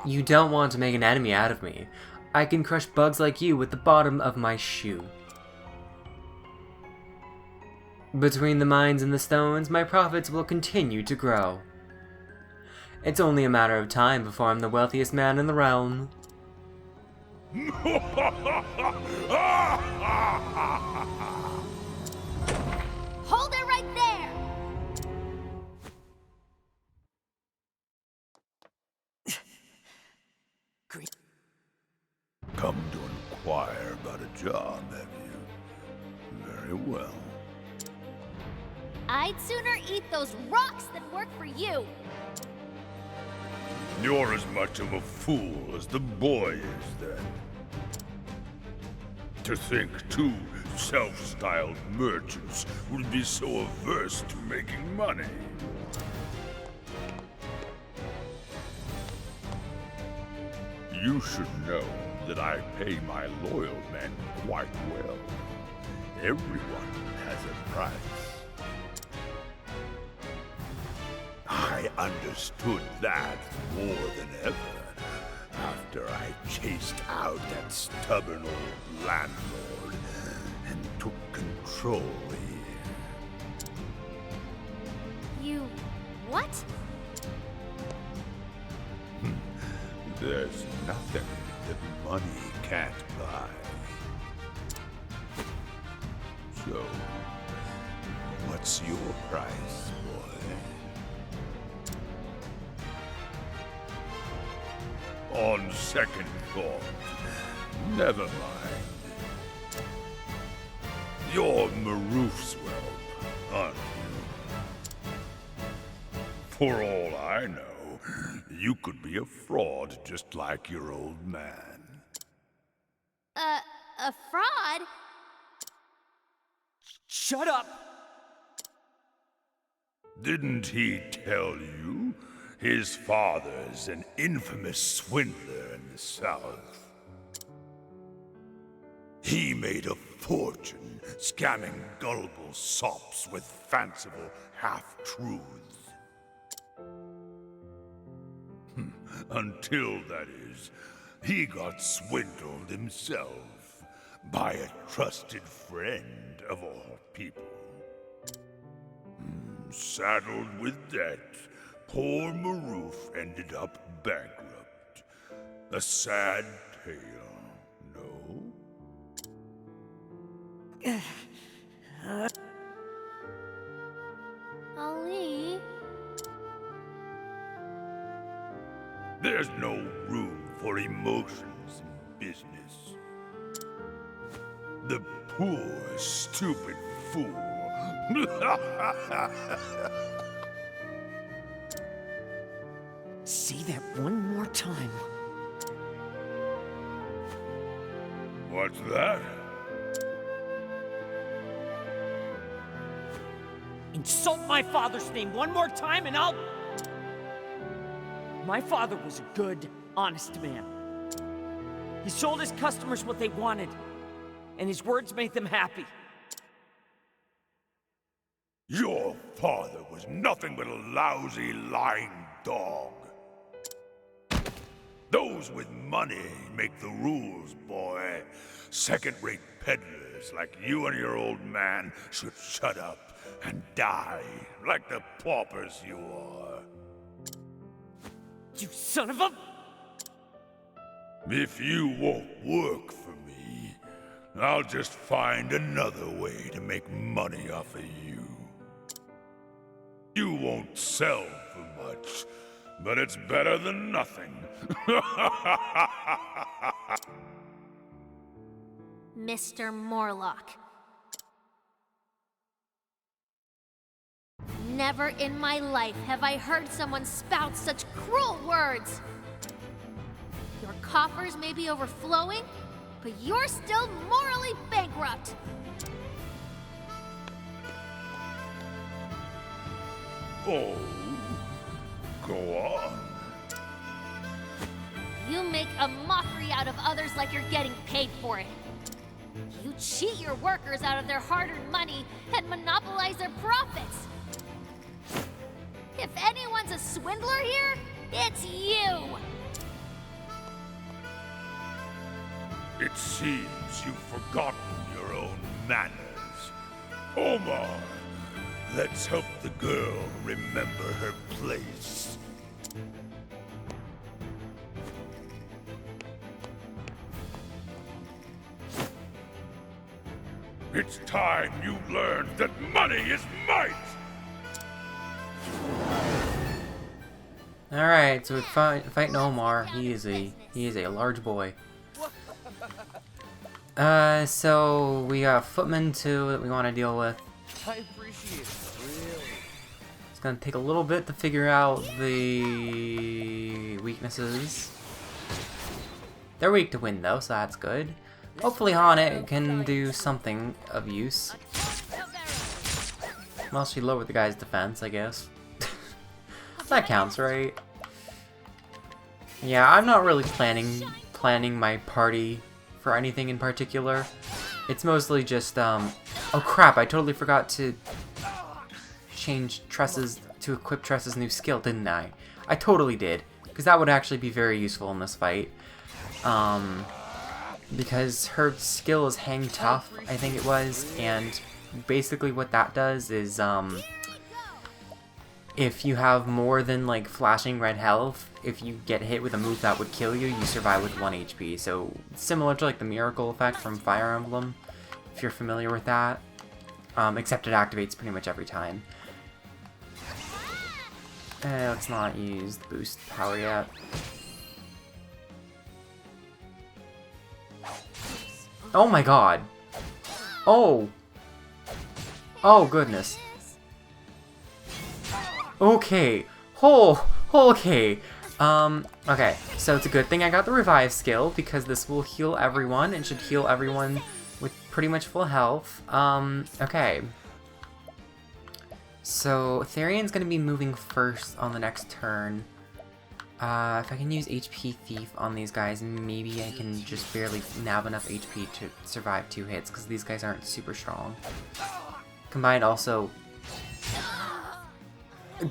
You don't want to make an enemy out of me. I can crush bugs like you with the bottom of my shoe. Between the mines and the stones, my profits will continue to grow. It's only a matter of time before I'm the wealthiest man in the realm. Hold it right there! Come to inquire about a job, have you? Very well. I'd sooner eat those rocks than work for you. You're as much of a fool as the boy is, then. To think two self-styled merchants would be so averse to making money. You should know that I pay my loyal men quite well. Everyone has a price. I understood that more than ever after I chased out that stubborn old landlord and took control here. You... what? There's nothing that money can't buy. So, what's your price, boy? On second thought, never mind. You're Maroof's whelp, aren't you? For all I know, you could be a fraud just like your old man. A fraud? Shut up! Didn't he tell you? His father's an infamous swindler in the South. He made a fortune scamming gullible sops with fanciful half-truths. Until, that is, he got swindled himself by a trusted friend of all people. Saddled with debt, poor Maroof ended up bankrupt. A sad tale, no? Ali? There's no room for emotions in business. The poor, stupid fool. Say that one more time. What's that? Insult my father's name one more time and I'll... My father was a good, honest man. He sold his customers what they wanted, and his words made them happy. Your father was nothing but a lousy, lying dog. Those with money make the rules, boy. Second-rate peddlers like you and your old man should shut up and die like the paupers you are. You son of a... If you won't work for me, I'll just find another way to make money off of you. You won't sell for much, but it's better than nothing. Mr. Morlock. Never in my life have I heard someone spout such cruel words. Your coffers may be overflowing, but you're still morally bankrupt. Oh, go on. You make a mockery out of others like you're getting paid for it. You cheat your workers out of their hard-earned money and monopolize their profits. If anyone's a swindler here, it's you! It seems you've forgotten your own manners. Omar, let's help the girl remember her place. It's time you learned that money is might! Alright, so we're fighting Omar. He is a large boy. So we got Footman 2 that we want to deal with. I appreciate it, really. It's gonna take a little bit to figure out the weaknesses. They're weak to wind though, so that's good. Hopefully Haunted can do something of use. Well, she lowered the guy's defense, I guess. That counts, right? Yeah, I'm not really planning my party for anything in particular. It's mostly just, oh crap, I totally forgot to change Tressa's, to equip Tressa's new skill, didn't I? I totally did, because that would actually be very useful in this fight. Because her skill is Hang Tough, I think it was, and basically what that does is, if you have more than, like, flashing red health, if you get hit with a move that would kill you, you survive with 1 HP. So, similar to, like, the Miracle effect from Fire Emblem, if you're familiar with that. Except it activates pretty much every time. Let's not use the boost power yet. Oh my god! Oh! Oh, goodness. Okay. Oh, okay. Okay. So it's a good thing I got the revive skill because this will heal everyone. It should heal everyone with pretty much full health. Okay. So Tharion's gonna be moving first on the next turn. If I can use HP Thief on these guys, maybe I can just barely nab enough HP to survive 2 hits, because these guys aren't super strong. Combined also...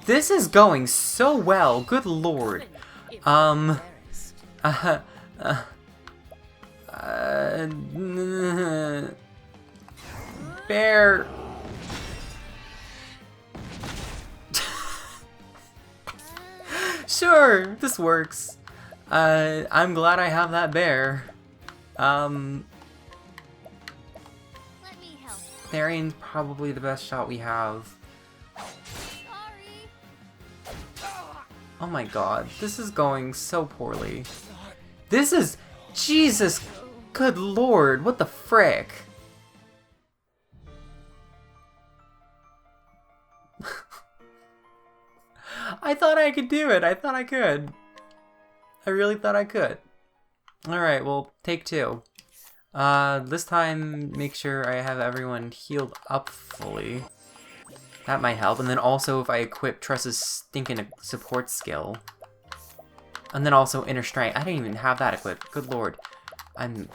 This is going so well, good lord. Bear... Sure, this works. I'm glad I have that bear. Let me help. Tharian's probably the best shot we have. Sorry. Oh my god, this is going so poorly. This is... Jesus, good lord, what the frick? I thought I could do it. I thought I could. I really thought I could. Alright, well, take 2. This time, make sure I have everyone healed up fully. That might help. And then also if I equip Tressa's stinking support skill. And then also Inner Strength. I didn't even have that equipped. Good lord. I'm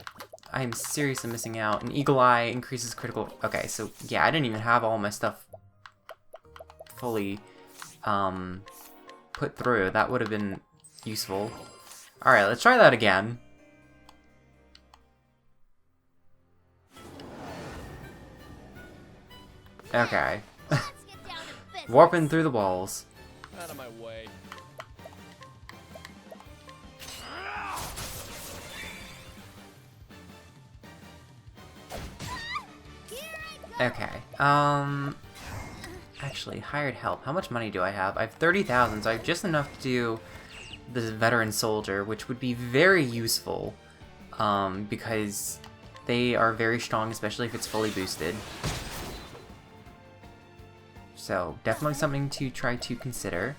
seriously missing out. And Eagle Eye increases critical... Okay, so yeah, I didn't even have all my stuff fully... put through. That would have been useful. Alright, let's try that again. Okay. Let's get down to business. Warping through the walls. Out of my way. Okay. Actually, hired help. How much money do I have? I have 30,000, so I have just enough to do this veteran soldier, which would be very useful, because they are very strong, especially if it's fully boosted. So, definitely something to try to consider.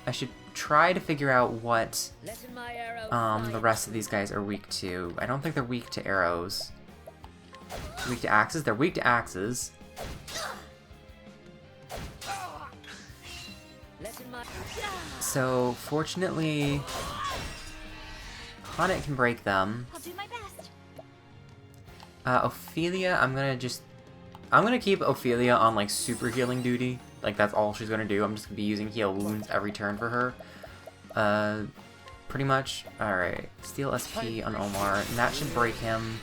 I should try to figure out what the rest of these guys are weak to. I don't think they're weak to arrows. Weak to axes? They're weak to axes. So, fortunately, Haunted can break them. I'll do my best. Ophelia, I'm gonna keep Ophelia on, like, super healing duty. Like, that's all she's gonna do. I'm just gonna be using heal wounds every turn for her. Pretty much. Alright. Steal SP on Omar, and that should break him.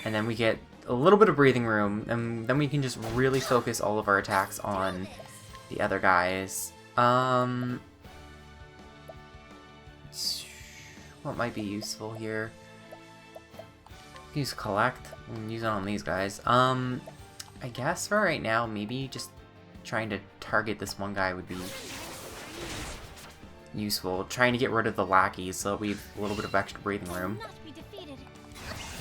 And then we get a little bit of breathing room, and then we can just really focus all of our attacks on the other guys. What might be useful here? Use Collect, and use it on these guys. I guess for right now, maybe just trying to target this one guy would be useful. Trying to get rid of the lackeys so that we have a little bit of extra breathing room. Not be defeated.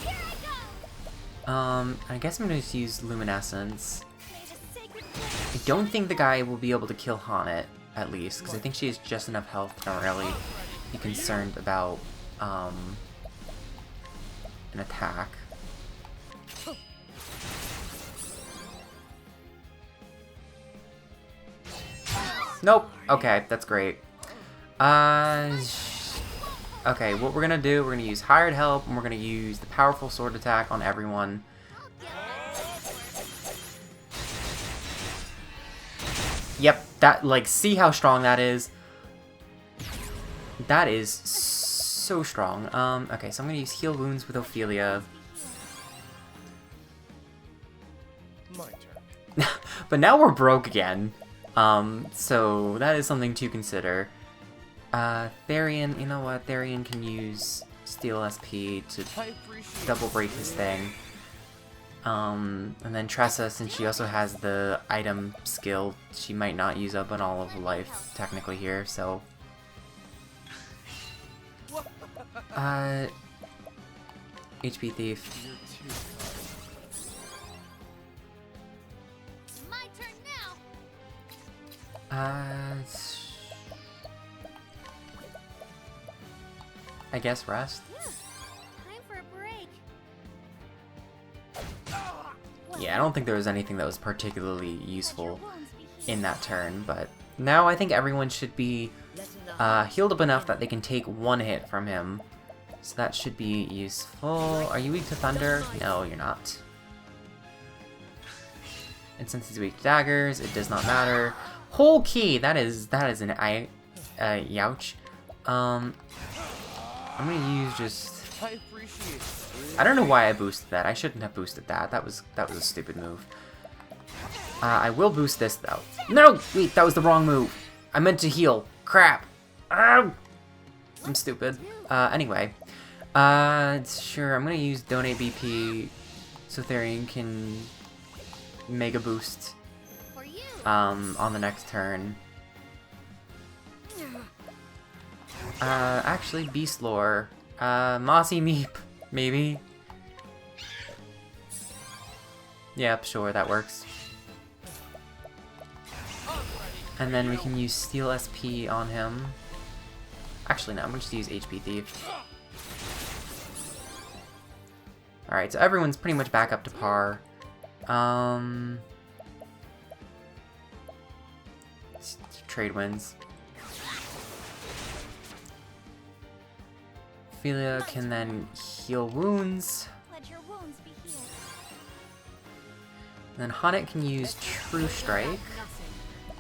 Here I go. I guess I'm gonna just use Luminescence. May the sacred flame I don't think the guy will be able to kill Haunted, at least, because I think she has just enough health to not really be concerned about, an attack. Nope. Okay, that's great. Okay, what we're gonna do, we're gonna use Hired Help, and we're gonna use the powerful sword attack on everyone. Yep, that, like, see how strong that is? That is so strong. Okay, so I'm gonna use Heal Wounds with Ophelia. My turn. But now we're broke again. So that is something to consider. Tharian, you know what? Tharian can use Steel SP to I appreciate double break his thing. And then Tressa, since she also has the item skill, she might not use up on all of life, technically, here, so... HP Thief. my turn now. I guess rest? Time for a break. Yeah, I don't think there was anything that was particularly Let your useful wounds be healed. in that turn, but Now I think everyone should be healed up enough that they can take one hit from him. So that should be useful. Are you weak to thunder? No, you're not. And since he's weak to daggers, it does not matter. Whole key! That is an youch. I'm gonna use just... I don't know why I boosted that. I shouldn't have boosted that. That was a stupid move. I will boost this though. No! Wait, that was the wrong move. I meant to heal. Crap. I'm stupid. Anyway. Sure, I'm gonna use Donate BP so Tharian can Mega Boost For you. on the next turn. Actually, Beast Lore. Mossy Meep, maybe? Yep, sure, that works. And then we can use Steel SP on him. Actually, no, I'm gonna just use HP Thief. Alright, so everyone's pretty much back up to par. Trade wins. Ophelia can then heal wounds. Let your wounds be healed. And then Haunted can use True Strike.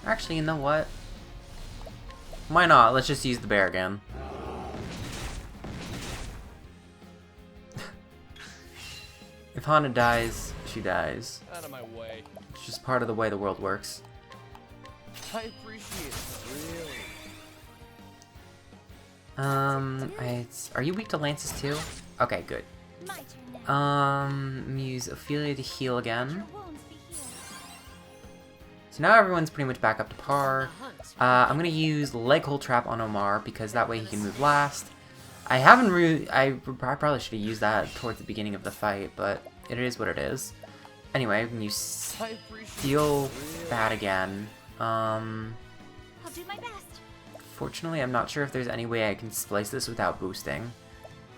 Actually, you know what? Why not? Let's just use the bear again. If Haunted dies, she dies. Out of my way. It's just part of the way the world works. I appreciate it. Really. Are you weak to lances too? Okay, good. My turn now. I'm gonna use Ophelia to heal Let again. your wounds be healed. So now everyone's pretty much back up to par. I'm gonna use Leg Hold Trap on Omar because that way he can move last. I haven't really... I probably should have used that towards the beginning of the fight, but it is what it is. Anyway, when you steal that again, I'll do my best. fortunately, I'm not sure if there's any way I can splice this without boosting.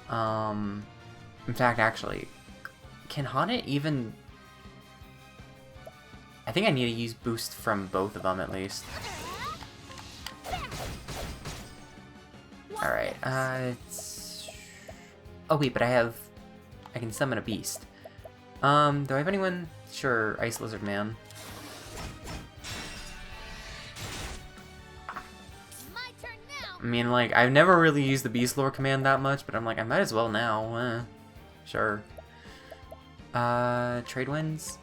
In fact, actually, can Haunted even... I think I need to use boost from both of them at least. Alright, oh wait, but I can summon a beast. Do I have anyone? Sure, Ice Lizard Man. My turn now. I mean, like, I've never really used the Beast Lore command that much, but I'm like, I might as well now. Sure. Trade winds?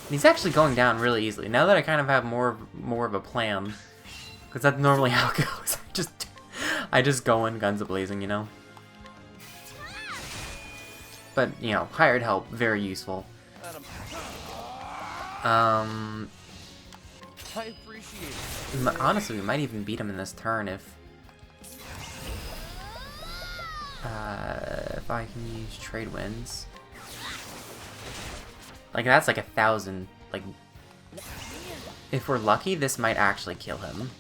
He's actually going down really easily. Now that I kind of have more of a plan. Because that's normally how it goes. I just go in guns a-blazing, you know? But, you know, hired help, very useful. I appreciate it. Honestly, we might even beat him in this turn if I can use trade winds. Like, that's like 1,000. Like, if we're lucky, this might actually kill him.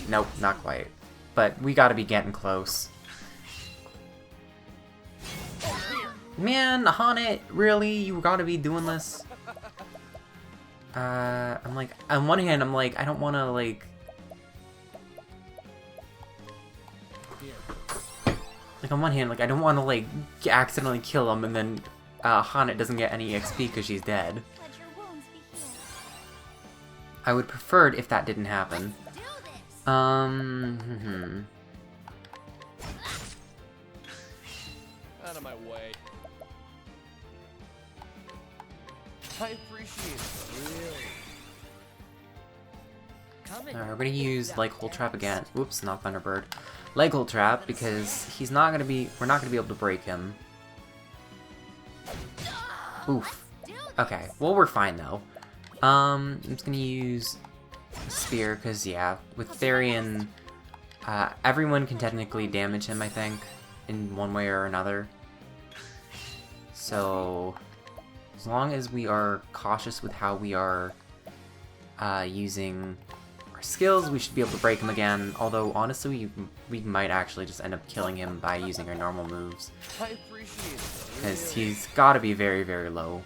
Nope, not quite. But we gotta be getting close. Man, Haunted, really? You gotta be doing this? I'm like, on one hand, I'm like, I don't wanna, like... Like, on one hand, like, I don't wanna, like, accidentally kill him and then Haunted doesn't get any XP because she's dead. Let your wounds be healed. I would prefer it if that didn't happen. Do this. Out of my way. I appreciate it. Really. Alright, we're gonna use Leg Hold Trap again. Whoops, not Thunderbird. Leg Hold Trap because we're not gonna be able to break him. Oof. Okay, well we're fine though. I'm just gonna use Spear because yeah, with Tharian, everyone can technically damage him, I think, in one way or another. So as long as we are cautious with how we are using our skills, we should be able to break him again. Although honestly, we might actually just end up killing him by using our normal moves. I appreciate it. Because he's got to be very, very low.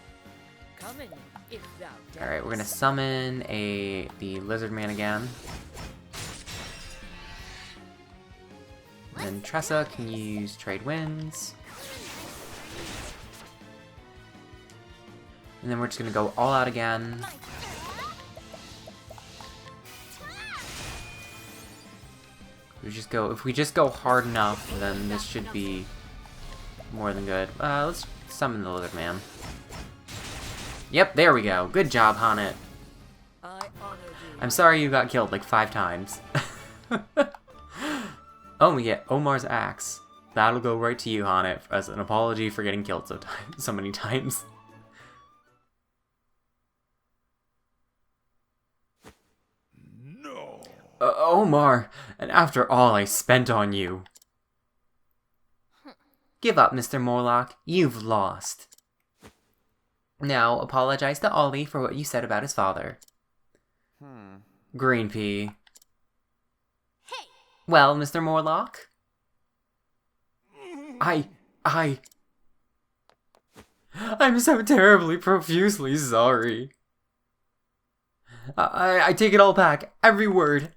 coming, if thou darest. Alright, we're gonna summon the lizard man again. And then Tressa can use Trade Winds. And then we're just gonna go all out again. If we just go hard enough, then this should be more than good. Let's summon the lizard man. Yep, there we go. Good job, Hanet. I'm sorry you got killed like 5 times. Oh, we get Omar's axe. That'll go right to you, Hanet, as an apology for getting killed so many times. No. Omar, and after all I spent on you. Give up, Mr. Morlock. You've lost. Now, apologize to Ollie for what you said about his father. Green Pea. Hey! Well, Mr. Morlock? I'm so terribly, profusely sorry. I take it all back. Every word.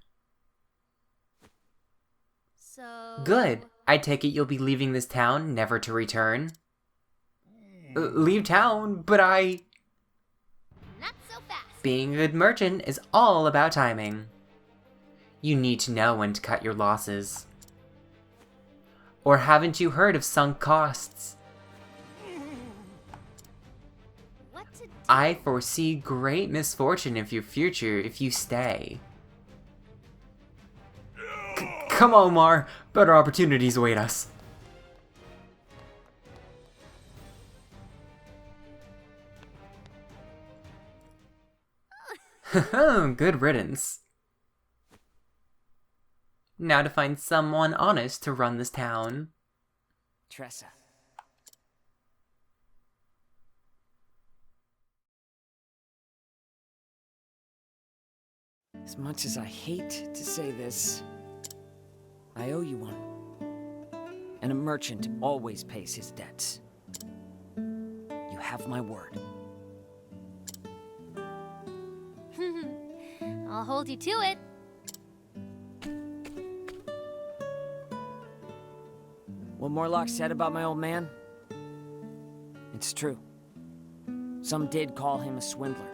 So... Good. I take it you'll be leaving this town, never to return. Leave town, but Not so fast. Being a good merchant is all about timing. You need to know when to cut your losses. Or haven't you heard of sunk costs? What to do? I foresee great misfortune of your future if you stay. Come on, Omar. Better opportunities await us. Good riddance. Now to find someone honest to run this town. Tressa. As much as I hate to say this, I owe you one. And a merchant always pays his debts. You have my word. I'll hold you to it. What Morlock said about my old man? It's true. Some did call him a swindler.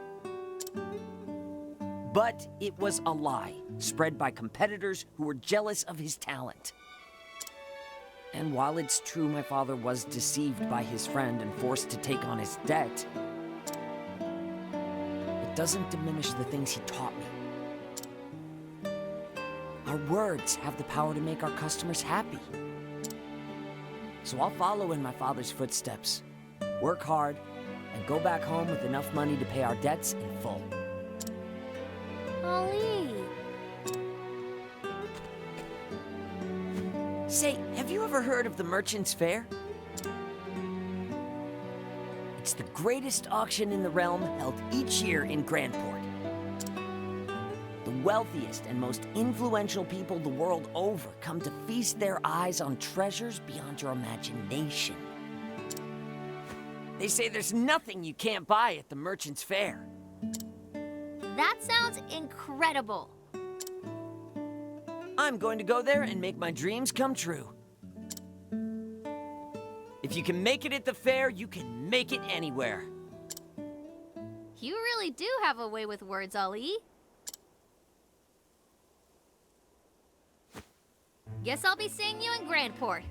But it was a lie, spread by competitors who were jealous of his talent. And while it's true my father was deceived by his friend and forced to take on his debt, it doesn't diminish the things he taught me. Our words have the power to make our customers happy. So I'll follow in my father's footsteps, work hard, and go back home with enough money to pay our debts in full. Ollie. Say, have you ever heard of the Merchant's Fair? It's the greatest auction in the realm held each year in Grandport. The wealthiest and most influential people the world over come to feast their eyes on treasures beyond your imagination. They say there's nothing you can't buy at the Merchant's Fair. That sounds incredible. I'm going to go there and make my dreams come true. If you can make it at the fair, you can make it anywhere. You really do have a way with words, Ollie. Guess I'll be seeing you in Grandport.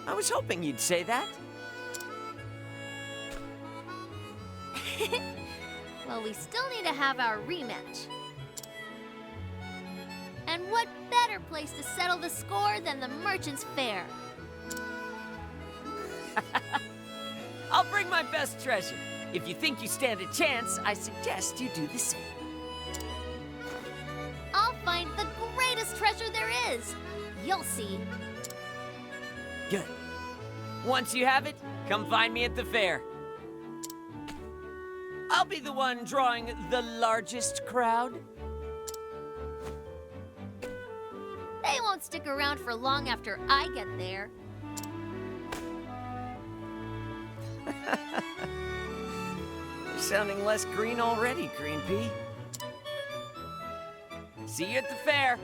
I was hoping you'd say that. Well, we still need to have our rematch. And what better place to settle the score than the Merchant's Fair? I'll bring my best treasure. If you think you stand a chance, I suggest you do the same. I'll find the greatest treasure there is. You'll see. Good. Once you have it, come find me at the fair. I'll be the one drawing the largest crowd. They won't stick around for long after I get there. sounding less green already, Green Pea. See you at the fair.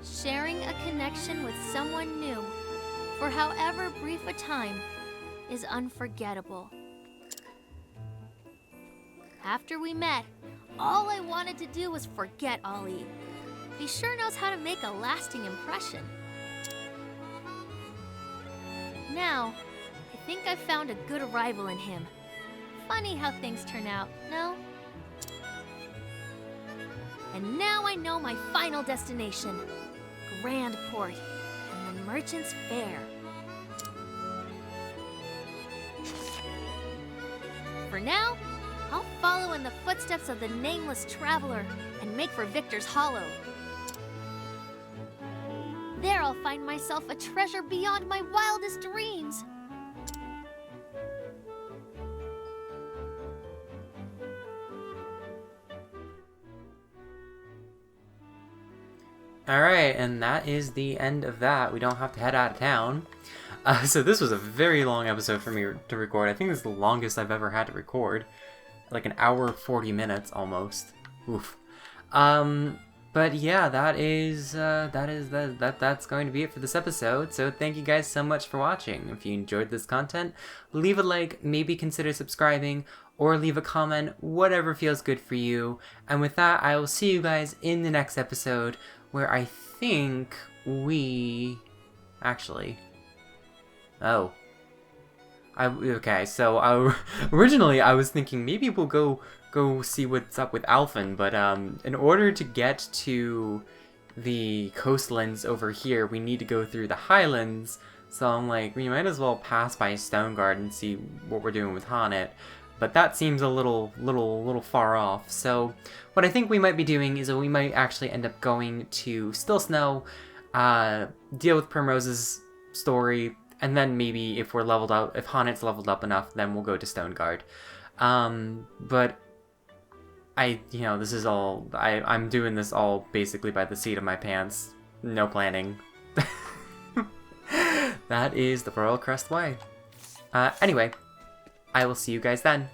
Sharing a connection with someone new, for however brief a time, is unforgettable. After we met, all I wanted to do was forget Ollie. He sure knows how to make a lasting impression. Now, I think I've found a good rival in him. Funny how things turn out, no? And now I know my final destination, Grand Port and the Merchant's Fair. For now, I'll follow in the footsteps of the nameless traveler and make for Victor's Hollow. There I'll find myself a treasure beyond my wildest dreams. Alright, and that is the end of that. We don't have to head out of town. So this was a very long episode for me to record. I think this is the longest I've ever had to record. Like an hour 40 minutes almost. Oof. But yeah, that's going to be it for this episode. So thank you guys so much for watching. If you enjoyed this content, leave a like, maybe consider subscribing, or leave a comment, whatever feels good for you. And with that, I will see you guys in the next episode, where I think we... Actually... Oh. Okay, so originally I was thinking maybe we'll go see what's up with Alphen, but in order to get to the coastlands over here, we need to go through the highlands. So I'm like, we might as well pass by Stoneguard and see what we're doing with Honnet. But that seems a little far off. So what I think we might be doing is that we might actually end up going to Still Snow, deal with Primrose's story, and then maybe if we're leveled up, if Honnet's leveled up enough, then we'll go to Stoneguard. But this is all, I'm doing this all basically by the seat of my pants. No planning. That is the Quarrycrest way. Anyway, I will see you guys then.